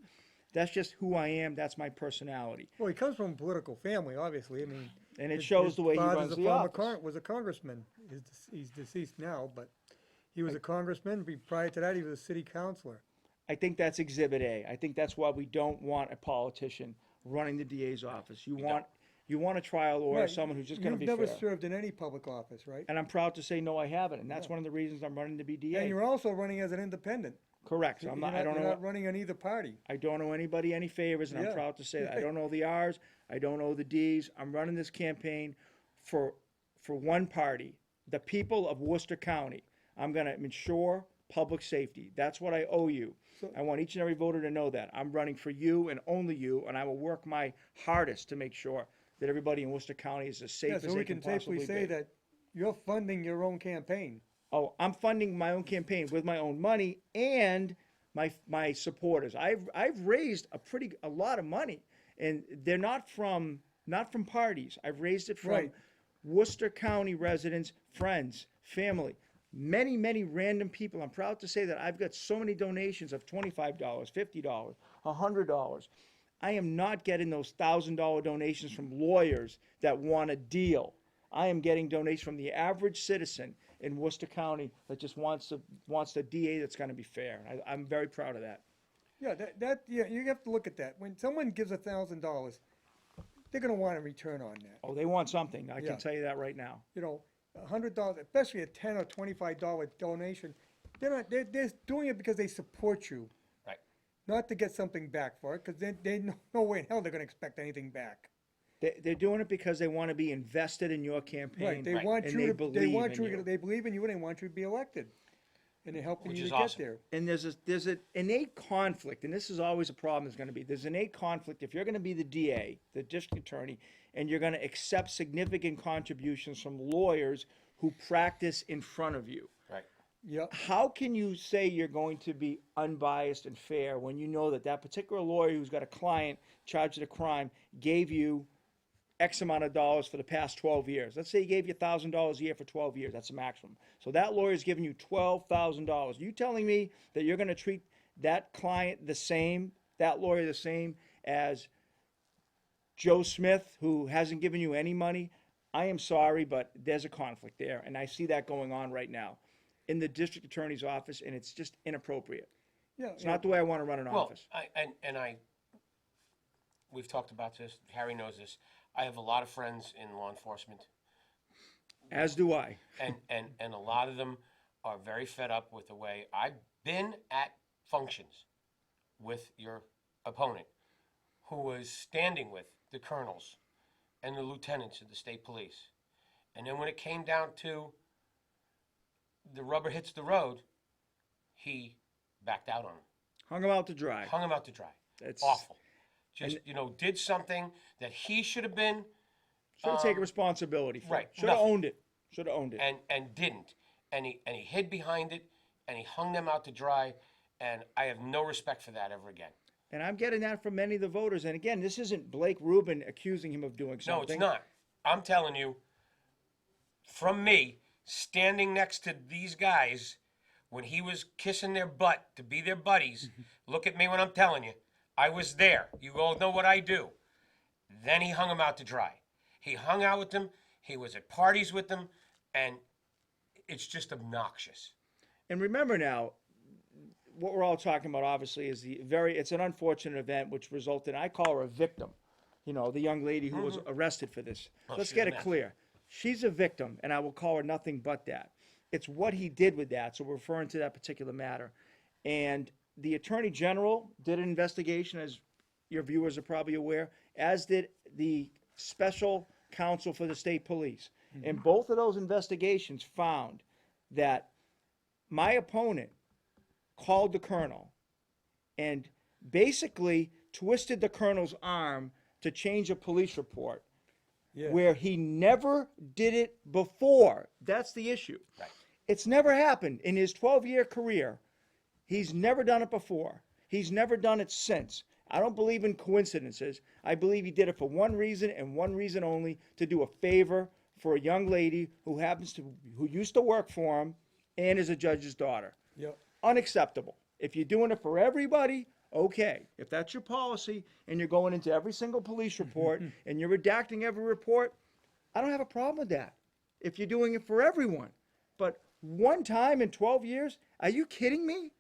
That's just who I am. That's my personality. well, he comes from a political family, obviously. I mean, And it shows the way he father's runs a the former office. was a congressman. He's deceased now, but he was a congressman. Prior to that, he was a city councilor. I think that's Exhibit A. I think that's why we don't want a politician running the DA's office. You want a trial lawyer, Right. someone who's just going to be You've never fair. served in any public office, right? And I'm proud to say, no, I haven't. And that's one of the reasons I'm running to be DA. And you're also running as an independent. Correct. So You're I don't you're know. not running on either party. I don't owe anybody any favors, and I'm Yeah. proud to say that. I don't know the R's. I don't know the D's. I'm running this campaign for one party, the people of Worcester County. I'm going to ensure public safety. That's what I owe you. I want each and every voter to know that. I'm running for you and only you, and I will work my hardest to make sure that everybody in Worcester County is as safe Yeah, as so they we can can safely possibly say be. that you're funding your own campaign. Oh, I'm funding my own campaign with my own money and my supporters. I've raised a lot of money, and they're not from parties. I've raised it from Right. Worcester County residents, friends, family, many random people. I'm proud to say that I've got so many donations of $25, $50, $100. I am not getting those $1,000 donations from lawyers that want a deal. I am getting donations from the average citizen in Worcester County that just wants the DA that's going to be fair. I'm very proud of that. Yeah, yeah, you have to look at that. When someone gives $1,000, they're gonna want a return on that. Oh, they want something. I Yeah. can tell you that right now. You know, $100, especially a $10 or $25 donation, they're doing it because they support you, Right. not to get something back for it, because they know no way in hell they're gonna expect anything back. They're doing it because they want to be invested in your campaign. Right, they Right. want And you they to, believe in you. they believe in you and they want you to be elected. And they're helping Which you is to get awesome. there. And there's an innate conflict, and this is always a problem. There's going to be there's innate conflict if you're going to be the DA, the district attorney, and you're going to accept significant contributions from lawyers who practice in front of you. Right. Yep, How can you say you're going to be unbiased and fair when you know that that particular lawyer who's got a client charged with a crime gave you X amount of dollars for the past 12 years? Let's say he gave you $1,000 a year for 12 years. That's the maximum. So that lawyer's giving you $12,000. You telling me that you're going to treat that client the same, that lawyer the same as Joe Smith, who hasn't given you any money? I am sorry, but there's a conflict there, and I see that going on right now in the district attorney's office, and it's just inappropriate. yeah. It's not the way I want to run an Well, office. we've talked about this. Harry knows this. I have a lot of friends in law enforcement, As do I. and a lot of them are very fed up with the way I've been at functions with your opponent, who was standing with the colonels and the lieutenants of the state police. And then when it came down to the rubber hits the road, he backed out on him, Hung him out to dry. hung him out to dry. It's Awful. Just, did something that he should have been Should have taken responsibility for right, it. Should have nothing. owned it. Should have owned it. and didn't. And he hid behind it and he hung them out to dry. And I have no respect for that ever again. And I'm getting that from many of the voters. And again, this isn't Blake Rubin accusing him of doing No, something. it's not. I'm telling you, from me, standing next to these guys when he was kissing their butt to be their buddies, look at me when I'm telling you, I was there. You all know what I do. Then he hung them out to dry. He hung out with them. He was at parties with them. And it's just obnoxious. And remember now, what we're all talking about obviously is it's an unfortunate event which resulted, I call her a victim. You know, the young lady who was arrested for this. Well, Let's she's get a it mess. clear. She's a victim, and I will call her nothing but that. It's what he did with that, so we're referring to that particular matter. And the Attorney General did an investigation, as your viewers are probably aware, as did the Special Counsel for the State Police. And both of those investigations found that my opponent called the colonel and basically twisted the colonel's arm to change a police report Yeah. where he never did it before. That's the issue. Right. It's never happened in his 12-year career. He's never done it before. He's never done it since. I don't believe in coincidences. I believe he did it for one reason and one reason only, to do a favor for a young lady who used to work for him and is a judge's daughter. Yep. Unacceptable. If you're doing it for everybody, okay. If that's your policy and you're going into every single police report and you're redacting every report, I don't have a problem with that. If you're doing it for everyone. But one time in 12 years, are you kidding me?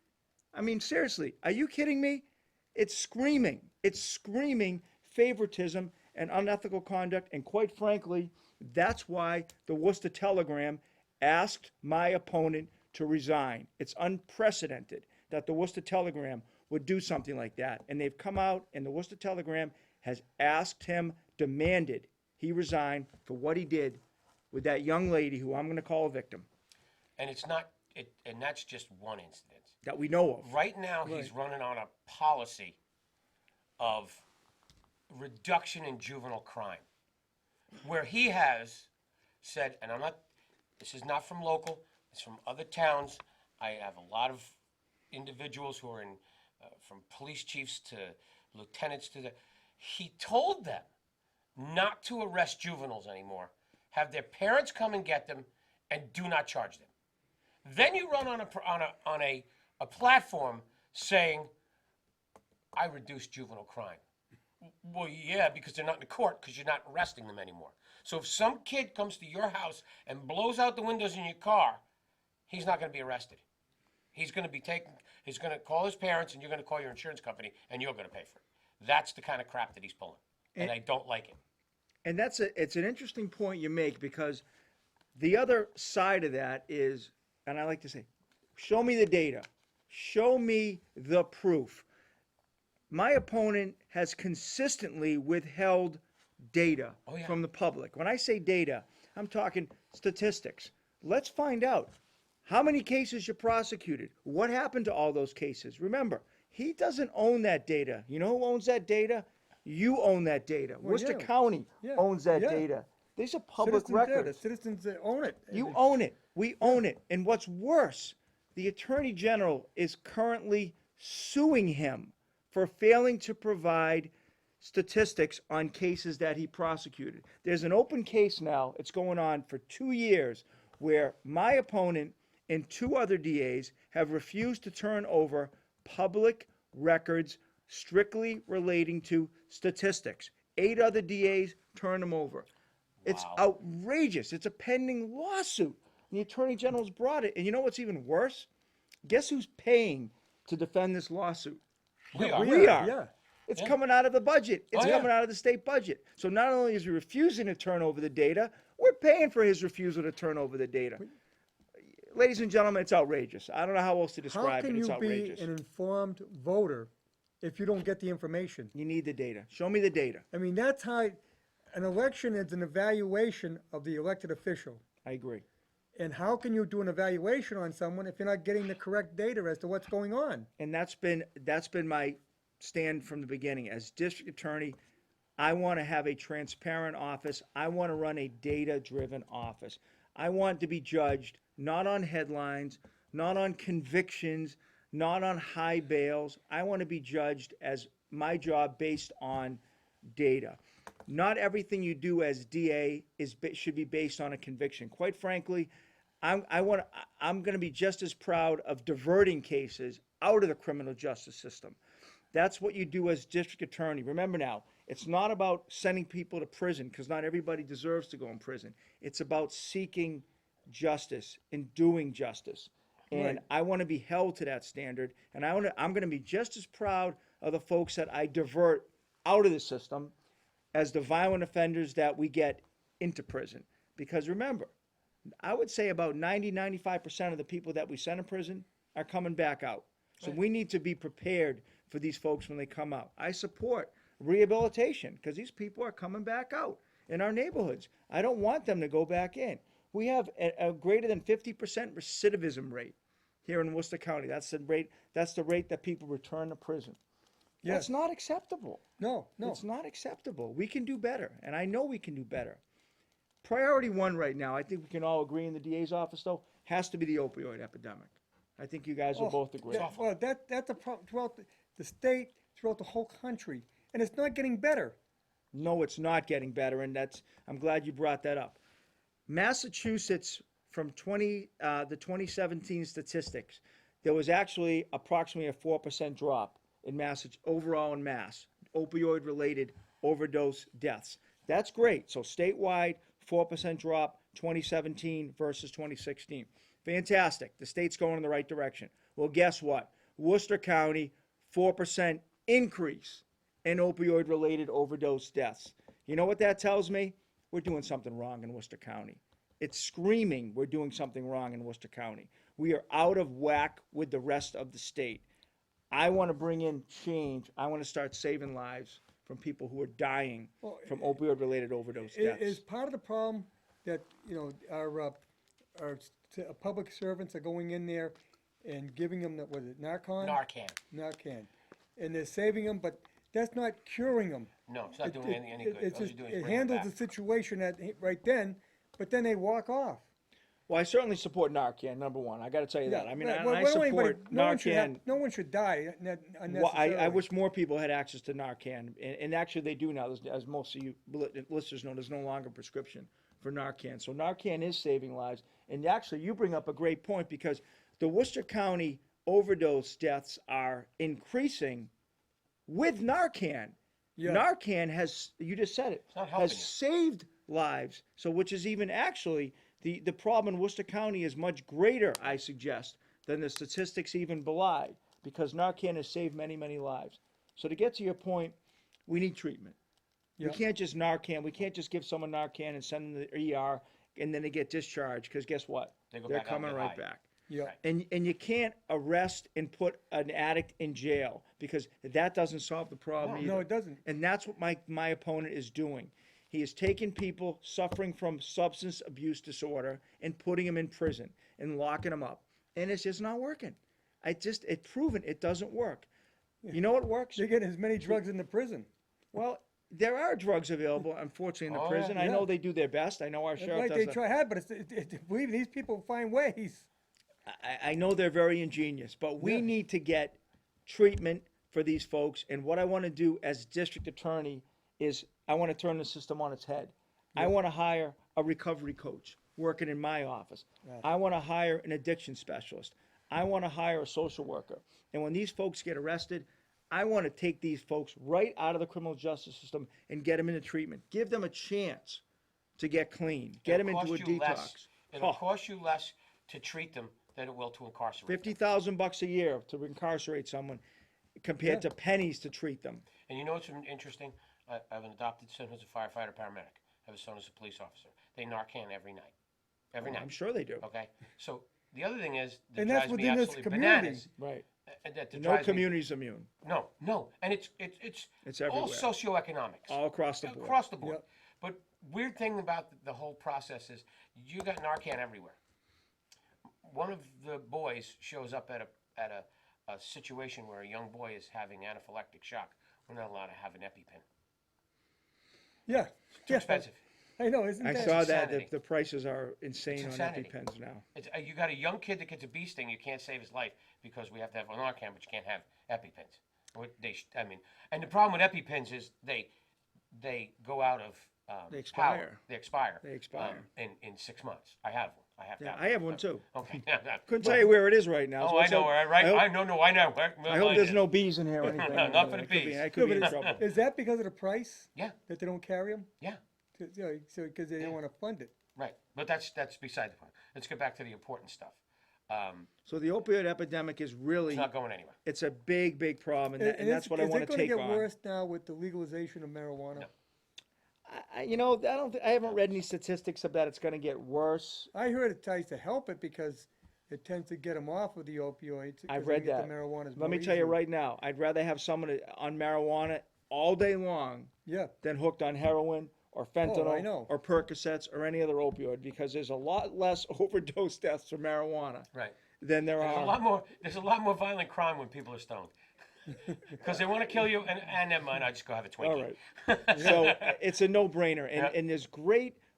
I mean, seriously, are you kidding me? It's screaming. It's screaming favoritism and unethical conduct. And quite frankly, that's why the Worcester Telegram asked my opponent to resign. It's unprecedented that the Worcester Telegram would do something like that. And they've come out, and the Worcester Telegram has asked him, demanded he resign for what he did with that young lady who I'm going to call a victim And it's not, and that's just one incident. that we know of. Right now, he's running on a policy of reduction in juvenile crime, where he has said, and this is not from local, it's from other towns. I have a lot of individuals who are in, from police chiefs to lieutenants he told them not to arrest juveniles anymore, have their parents come and get them, and do not charge them. Then you run on a platform saying I reduced juvenile crime. Well, yeah, because they're not in the court because you're not arresting them anymore. So if some kid comes to your house and blows out the windows in your car, he's not going to be arrested. He's going to be taken, he's going to call his parents and you're going to call your insurance company and you're going to pay for it. That's the kind of crap that he's pulling. And I don't like it. And it's an interesting point you make, because the other side of that is, and I like to say, show me the data. Show me the proof. My opponent has consistently withheld data from the public. When I say data, I'm talking statistics. Let's find out how many cases you prosecuted. What happened to all those cases? Remember, he doesn't own that data. You know who owns that data? You own that data. Well, Worcester yeah. County Yeah. owns that Yeah. data. These are public Citizens, yeah, the records. citizens that own it. You own it. We own it. And what's worse, the Attorney General is currently suing him for failing to provide statistics on cases that he prosecuted. There's an open case now. It's going on for 2 years, where my opponent and 2 other DAs have refused to turn over public records strictly relating to statistics. 8 other DAs turn them over. It's outrageous. It's a pending lawsuit. And the Attorney General's brought it. And you know what's even worse? Guess who's paying to defend this lawsuit? We are. We are. Yeah. It's coming out of the budget. It's Oh, yeah. coming out of the state budget. So not only is he refusing to turn over the data, we're paying for his refusal to turn over the data. Ladies and gentlemen, it's outrageous. I don't know how else to How describe it. can It's you be outrageous. an informed voter if you don't get the information? You need the data. Show me the data. I mean, that's how, an election is an evaluation of the elected official. I agree. And how can you do an evaluation on someone if you're not getting the correct data as to what's going on? And that's been my stand from the beginning. As district attorney, I want to have a transparent office. I want to run a data-driven office. I want to be judged not on headlines, not on convictions, not on high bails. I want to be judged as my job based on data. Not everything you do as DA should be based on a conviction. Quite frankly, I'm going to be just as proud of diverting cases out of the criminal justice system. That's what you do as district attorney. Remember now, it's not about sending people to prison, because not everybody deserves to go in prison. It's about seeking justice and doing justice. And Right. I want to be held to that standard. And I'm going to be just as proud of the folks that I divert out of the system as the violent offenders that we get into prison. Because remember, I would say about 90-95% of the people that we send in prison are coming back out. So we need to be prepared for these folks when they come out. I support rehabilitation, because these people are coming back out in our neighborhoods. I don't want them to go back in. We have a greater than 50% recidivism rate here in Worcester County. That's the rate that people return to prison. Yes. That's not acceptable. No. It's not acceptable. We can do better, and I know we can do better. Priority 1 right now, I think we can all agree in the DA's office, though, has to be the opioid epidemic. I think you guys will both agree. Well, that's a problem throughout the state, throughout the whole country. And it's not getting better. No, it's not getting better, and I'm glad you brought that up. Massachusetts, from the 2017 statistics, there was actually approximately a 4% drop in overall in Mass, opioid-related overdose deaths. That's great. So statewide, 4% drop, 2017 versus 2016. Fantastic. The state's going in the right direction. Well, guess what? Worcester County, 4% increase in opioid-related overdose deaths. You know what that tells me? We're doing something wrong in Worcester County. It's screaming we're doing something wrong in Worcester County. We are out of whack with the rest of the state. I want to bring in change. I want to start saving lives from people who are dying from opioid-related overdose deaths. Is part of the problem that, our public servants are going in there and giving them, Narcan? Narcan. And they're saving them, but that's not curing them. No, it's not doing any good. It's All you're just, doing is it bringing handles them the back. situation right then, but then they walk off. Well, I certainly support Narcan, number one. I got to tell you that. I mean, well, I well, anybody- support Narcan. no one should die unnecessarily. Well, I wish more people had access to Narcan, and actually they do now. As most of you listeners know, there's no longer a prescription for Narcan. So Narcan is saving lives. And actually, you bring up a great point, because the Worcester County overdose deaths are increasing with Narcan. Yeah. Narcan has, you just said it, not helping has you. saved lives. So, which is even actually, the problem in Worcester County is much greater, I suggest, than the statistics even belie, because Narcan has saved many, many lives. So to get to your point, we need treatment. Yeah. We can't just Narcan. We can't just give someone Narcan and send them to the ER and then they get discharged, because guess what? They go They're back out and coming get right high. back. Yeah. Right. And you can't arrest and put an addict in jail, because that doesn't solve the problem either. No, it doesn't. And that's what my opponent is doing. He is taking people suffering from substance abuse disorder and putting them in prison and locking them up. And it's just not working. It's proven it doesn't work. You know what works? They're getting as many drugs in the prison. Well, there are drugs available, unfortunately, in the Oh, prison. I yeah. know they do their best. I know our That's sheriff right, does. they try hard, but believe me, these people find ways. I know they're very ingenious, but we Yeah. need to get treatment for these folks. And what I want to do as district attorney is I want to turn the system on its head. I want to hire a recovery coach working in my office. I want to hire an addiction specialist. I want to hire a social worker. And when these folks get arrested, I want to take these folks right out of the criminal justice system and get them into treatment. Give them a chance to get clean. Get them It'll into a cost you detox. less- It'll Oh. cost you less to treat them than it will to incarcerate them. $50,000 a year to incarcerate someone compared to pennies to treat them. And you know what's interesting? I have an adopted son who's a firefighter paramedic. I have a son who's a police officer. They Narcan every night. Every night. I'm sure they do. Okay? So the other thing is, that And that's drives me within this absolutely community. bananas. Right. That No drives me- community's immune. No. And it's It's all everywhere. socioeconomics. All across the board. Across the board. Yep. But weird thing about the whole process is you got Narcan everywhere. One of the boys shows up at a situation where a young boy is having anaphylactic shock. We're not allowed to have an EpiPen. Yeah. Too expensive. I know, isn't I that? saw that insanity. the prices are insane on insanity. EpiPens now. It's, you got a young kid that gets a bee sting. You can't save his life because we have to have Narcan, but you can't have EpiPens. And the problem with EpiPens is they go out of They expire. power. They expire. They expire. In 6 months. I have one. I have to Yeah, have I have one too. Okay. Couldn't tell you where it is right now. Oh, so I let's know, hope- right? I hope, I know. I hope there's no bees in here or anything. No, not for the I could be- bees. I Yeah, could be but in trouble. is that because of the price Yeah, that they don't carry them? yeah, So because they don't want to fund it. right. But that's beside the point. Let's get back to the important stuff. So the opioid epidemic is really, It's not going anywhere. it's a big, big problem, and that's what I want to take Is it going to on. get worse now with the legalization of marijuana? No. I haven't read any statistics about it's going to get worse. I heard it tries to help it because it tends to get them off of the opioids. because I've they read get that. The marijuana's Let me more tell you easily. right now, I'd rather have someone on marijuana all day long Yeah. than hooked on heroin or fentanyl I know. or Percocets or any other opioid, because there's a lot less overdose deaths from marijuana Right. than there There's a are. lot more. There's a lot more violent crime when people are stoned. Because they want to kill you, and never mind. I just go have a Twinkie. All right. So it's a no-brainer, Yeah. and there's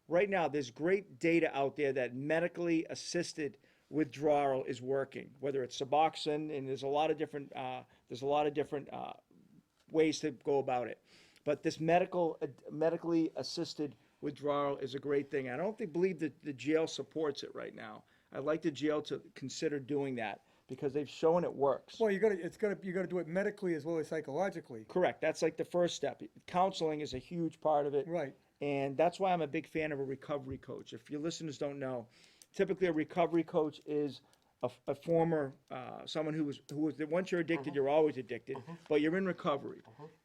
right now there's great data out there that medically assisted withdrawal is working, whether it's Suboxone, and there's a lot of different ways to go about it. But this medically assisted withdrawal is a great thing. I don't believe that the jail supports it right now. I'd like the jail to consider doing that, because they've shown it works. Well, you got to do it medically as well as psychologically. Correct. That's like the first step. Counseling is a huge part of it. Right. And that's why I'm a big fan of a recovery coach. If your listeners don't know, typically a recovery coach is a former, someone who was, once you're addicted, you're always addicted, but you're in recovery.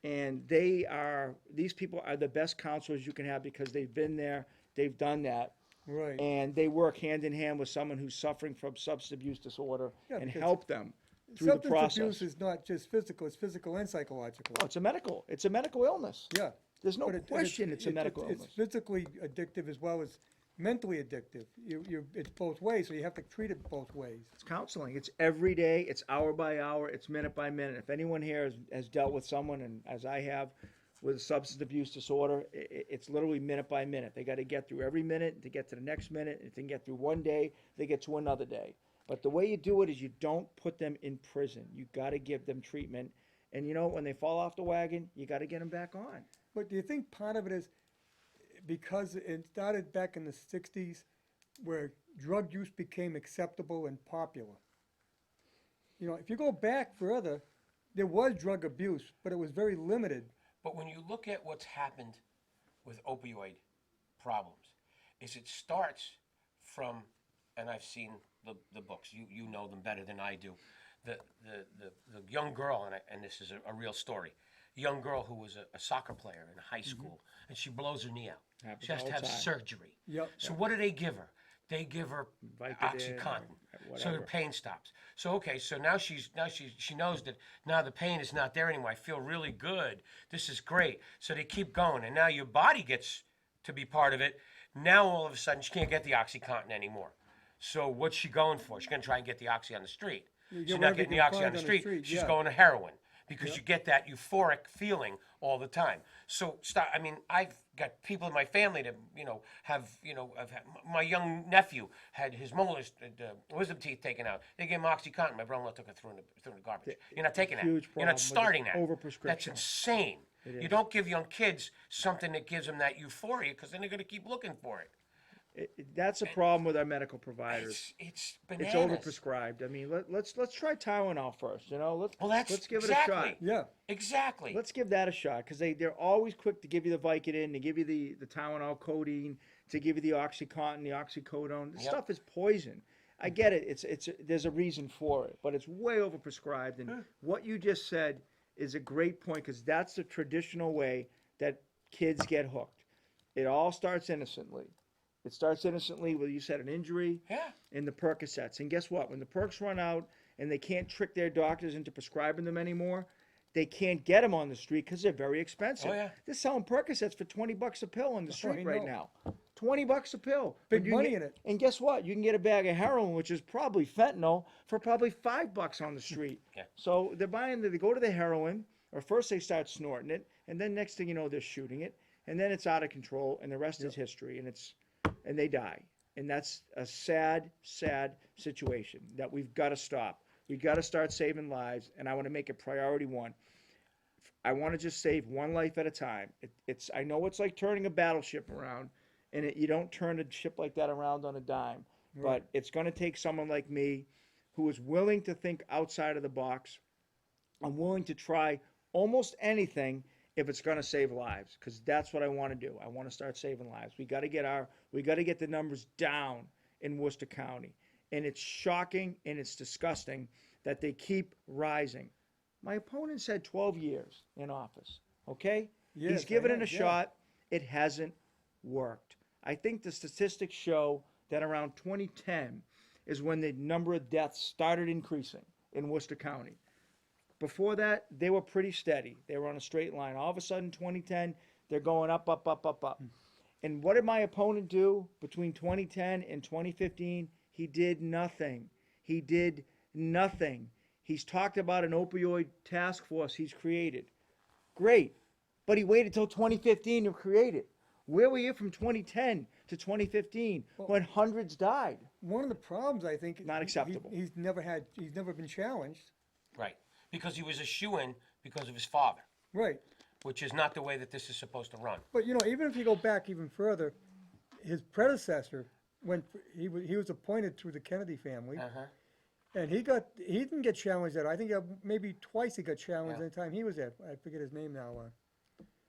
And these people are the best counselors you can have, because they've been there, they've done that. Right. And they work hand in hand with someone who's suffering from substance abuse disorder Yeah, and because help them through the Substance process. abuse is not just physical; it's physical and psychological. Oh, it's a medical illness. Yeah. There's no But question it's a medical It's illness. physically addictive as well as mentally addictive. It's both ways, so you have to treat it both ways. It's counseling. It's every day. It's hour by hour. It's minute by minute. If anyone here has dealt with someone, and as I have, with a substance abuse disorder, it's literally minute by minute. They got to get through every minute to get to the next minute. If they can get through one day, they get to another day. But the way you do it is you don't put them in prison. You got to give them treatment. And when they fall off the wagon, you got to get them back on. But do you think part of it is because it started back in the 60s where drug use became acceptable and popular? If you go back further, there was drug abuse, but it was very limited. But when you look at what's happened with opioid problems, is it starts from, and I've seen the books. You know them better than I do. The young girl, and this is a real story. A young girl who was a soccer player in high school, and she blows her knee out. Happens She has all to the have time. surgery. Yep. So what do they give her? They give her Vicodin OxyContin, or so her whatever. pain stops. So okay, so now she knows that now the pain is not there anymore. I feel really good. This is great. So they keep going, and now your body gets to be part of it. Now all of a sudden she can't get the OxyContin anymore. So what's she going for? She's going to try and get the Oxy on the street. You She's get not whatever you getting the can Oxy on find the on the street. street, She's yeah. going to heroin because you get that euphoric feeling all the time. So I mean, I've got people in my family that my young nephew had his molars, wisdom teeth taken out. They gave him OxyContin. My brother-in-law took it through in the garbage. You're not taking that. Huge You're problem not with starting that. overprescription. That's insane. You don't give young kids something that gives them that euphoria because then they're going to keep looking for it. That's a problem with our medical providers. It's It's bananas. overprescribed. I mean, let's try Tylenol first. You know, let's give exactly. it a shot. Yeah. Exactly. Let's give that a shot because they're always quick to give you the Vicodin, to give you the Tylenol codeine, to give you the OxyContin, the oxycodone. This Yep. stuff is poison. I get it. There's a reason for it, but it's way overprescribed. And what you just said is a great point because that's the traditional way that kids get hooked. It all starts innocently. It starts innocently with, you said, an injury Yeah. and the Percocets. And guess what? When the perks run out and they can't trick their doctors into prescribing them anymore, they can't get them on the street because they're very expensive. Oh, yeah. They're selling Percocets for $20 a pill on the street I right know. now. $20 a pill. Big And you money get- in it. And guess what? You can get a bag of heroin, which is probably fentanyl, for probably $5 on the street. Yeah. So they go to the heroin, or first they start snorting it, and then next thing you know, they're shooting it, and then it's out of control, and the rest is history, and they die. And that's a sad, sad situation that we've got to stop. We've got to start saving lives, and I want to make it priority one. I want to just save one life at a time. I know it's like turning a battleship around, and you don't turn a ship like that around on a dime. But it's going to take someone like me who is willing to think outside of the box. I'm willing to try almost anything if it's going to save lives, because that's what I want to do. I want to start saving lives. We got to get the numbers down in Worcester County, and it's shocking and it's disgusting that they keep rising. My opponent said 12 years in office. Okay, Yes, he's given I it know, a yeah. shot. It hasn't worked. I think the statistics show that around 2010 is when the number of deaths started increasing in Worcester County. Before that, they were pretty steady. They were on a straight line. All of a sudden, 2010, they're going up, up, up, up, up. And what did my opponent do between 2010 and 2015? He did nothing. He did nothing. He's talked about an opioid task force he's created. Great. But he waited till 2015 to create it. Where were you from 2010 to 2015 when hundreds died? One of the problems, I think, Not acceptable. He's never been challenged. Right. Because he was a shoo-in because of his father, Right. which is not the way that this is supposed to run. But even if you go back even further, his predecessor, he was appointed through the Kennedy family, Uh-huh. and he didn't get challenged at. I think maybe twice he got challenged Yeah. any time he was there. I forget his name now.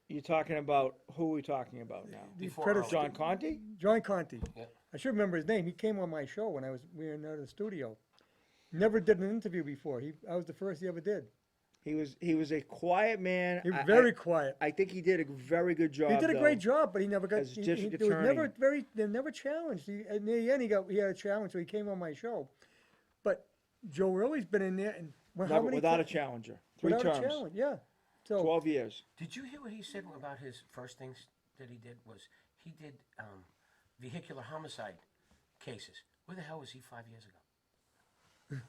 You're talking about, who are we talking about now? Before predecessor- Early. John Conte? John Conte. Yeah. I should remember his name. He came on my show when we were in the studio. Never did an interview before. I was the first he ever did. He was a quiet man. He was very quiet. I think he did a very good job. He did a though. great job, but he never got. As district There was attorney. they never challenged. In the end, he had a challenge, so he came on my show. But Joe Early's been in there, and how Never, many without a ti- challenger. 3 without terms. a challenge? Yeah. So 12 years. Did you hear what he said about his first things that he did? Was he did vehicular homicide cases. Where the hell was he 5 years ago?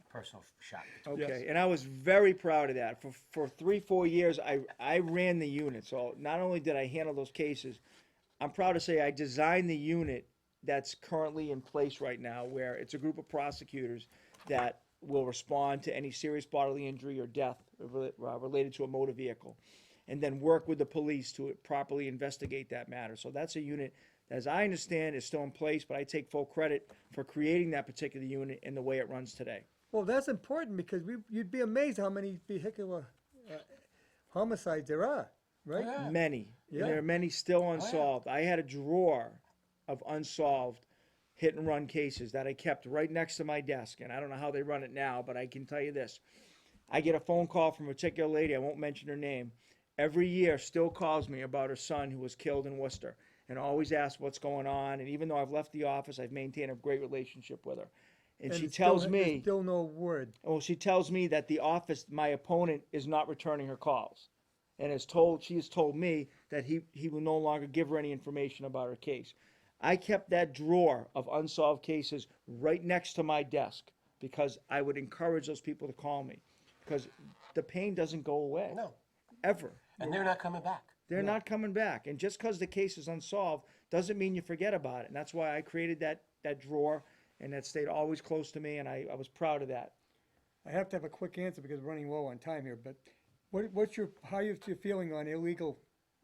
Personal shot. Okay, and I was very proud of that. For 3-4 years, I ran the unit. So not only did I handle those cases, I'm proud to say I designed the unit that's currently in place right now, where it's a group of prosecutors that will respond to any serious bodily injury or death related to a motor vehicle, and then work with the police to properly investigate that matter. So that's a unit, as I understand, is still in place, but I take full credit for creating that particular unit in the way it runs today. Well, that's important because you'd be amazed how many vehicular homicides there are, right? Oh, yeah. Many. Yeah. There are many still unsolved. I had a drawer of unsolved hit and run cases that I kept right next to my desk. And I don't know how they run it now, but I can tell you this. I get a phone call from a particular lady, I won't mention her name, every year still calls me about her son who was killed in Worcester and always asks what's going on. And even though I've left the office, I've maintained a great relationship with her. And she it's tells still, me, there's still no word. well, she tells me that the office, my opponent, is not returning her calls. And she has told me that he will no longer give her any information about her case. I kept that drawer of unsolved cases right next to my desk because I would encourage those people to call me because the pain doesn't go away. No. Ever. And they're not coming back. They're not coming back. And just because the case is unsolved doesn't mean you forget about it. And that's why I created that drawer, and that stayed always close to me, and I was proud of that. I have to have a quick answer because we're running low on time here, but how you feeling on illegal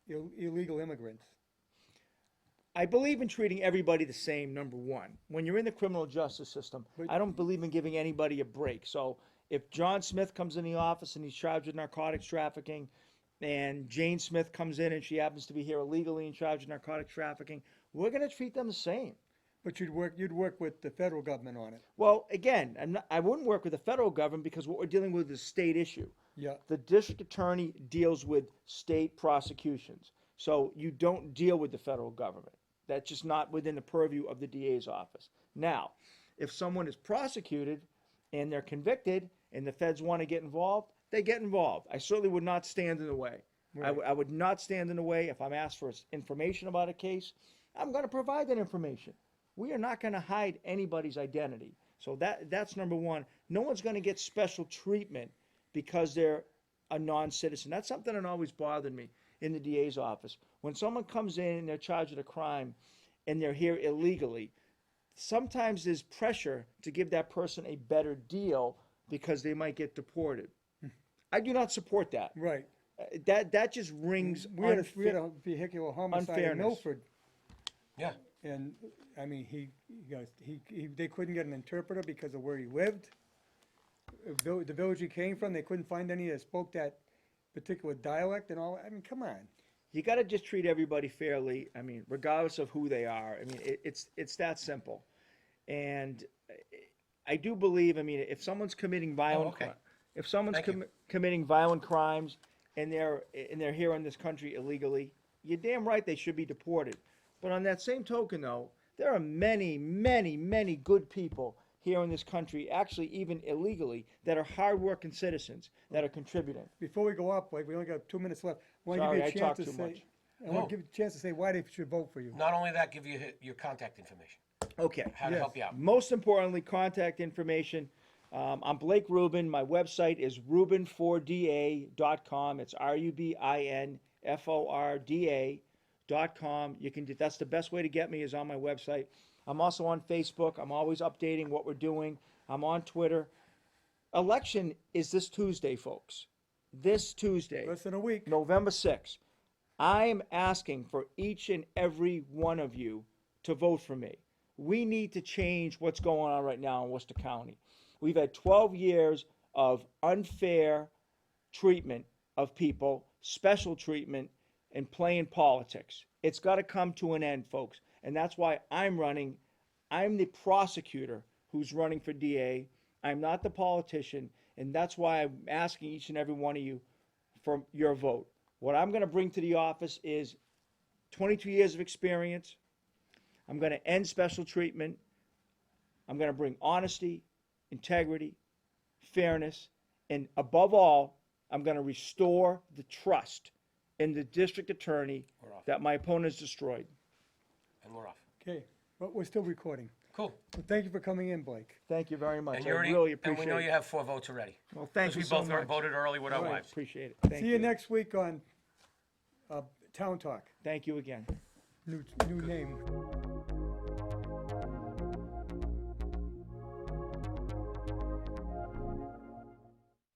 immigrants? I believe in treating everybody the same, number one. When you're in the criminal justice system, I don't believe in giving anybody a break. So if John Smith comes in the office and he's charged with narcotics trafficking, and Jane Smith comes in and she happens to be here illegally and charged with narcotics trafficking, we're going to treat them the same. But you'd work with the federal government on it. Well, again, I wouldn't work with the federal government because what we're dealing with is a state issue. Yeah. The district attorney deals with state prosecutions. So you don't deal with the federal government. That's just not within the purview of the DA's office. Now, if someone is prosecuted and they're convicted and the feds want to get involved, they get involved. I certainly would not stand in the way. Right. I would not stand in the way if I'm asked for information about a case. I'm going to provide that information. We are not going to hide anybody's identity. So that's number one. No one's going to get special treatment because they're a non-citizen. That's something that always bothered me in the DA's office. When someone comes in and they're charged with a crime and they're here illegally, sometimes there's pressure to give that person a better deal because they might get deported. I do not support that. Right. That just rings We had a vehicular homicide in unfairness. Milford, Yeah. and I mean they couldn't get an interpreter because of where he lived. The village he came from, they couldn't find any that spoke that particular dialect and all. I mean, come on. You got to just treat everybody fairly. I mean, regardless of who they are. I mean, it's that simple. And I do believe. I mean, if someone's committing violent, if someone's committing violent crimes and they're here in this country illegally, you're damn right they should be deported. But on that same token, though, there are many, many, many good people here in this country, actually even illegally, that are hardworking citizens that are contributing. Before we go up, like we only got 2 minutes left. I Sorry, I want to talked give you a chance too to much. say. I want to give you a chance to say why they should vote for you. Not only that, give you your contact information. Okay. How to help you out. Most importantly, contact information. I'm Blake Rubin. My website is rubin4da.com. It's RUBINFORDA.com. That's the best way to get me is on my website. I'm also on Facebook. I'm always updating what we're doing. I'm on Twitter. Election is this Tuesday, folks. This Tuesday. Less than a week. November 6th. I am asking for each and every one of you to vote for me. We need to change what's going on right now in Worcester County. We've had 12 years of unfair treatment of people, special treatment, and playing politics. It's got to come to an end, folks. And that's why I'm running. I'm the prosecutor who's running for DA. I'm not the politician. And that's why I'm asking each and every one of you for your vote. What I'm going to bring to the office is 22 years of experience. I'm going to end special treatment. I'm going to bring honesty, integrity, fairness, and above all, I'm going to restore the trust in the district attorney that my opponents destroyed. And we're off. Okay, but we're still recording. Cool. Well, thank you for coming in, Blake. Thank you very much. And I you already, really and appreciate we know it. you have 4 votes already. Well, thank you Because so we both much. voted early with our Really wives. appreciate it. Thank See you next week on Town Talk. Thank you again. New name.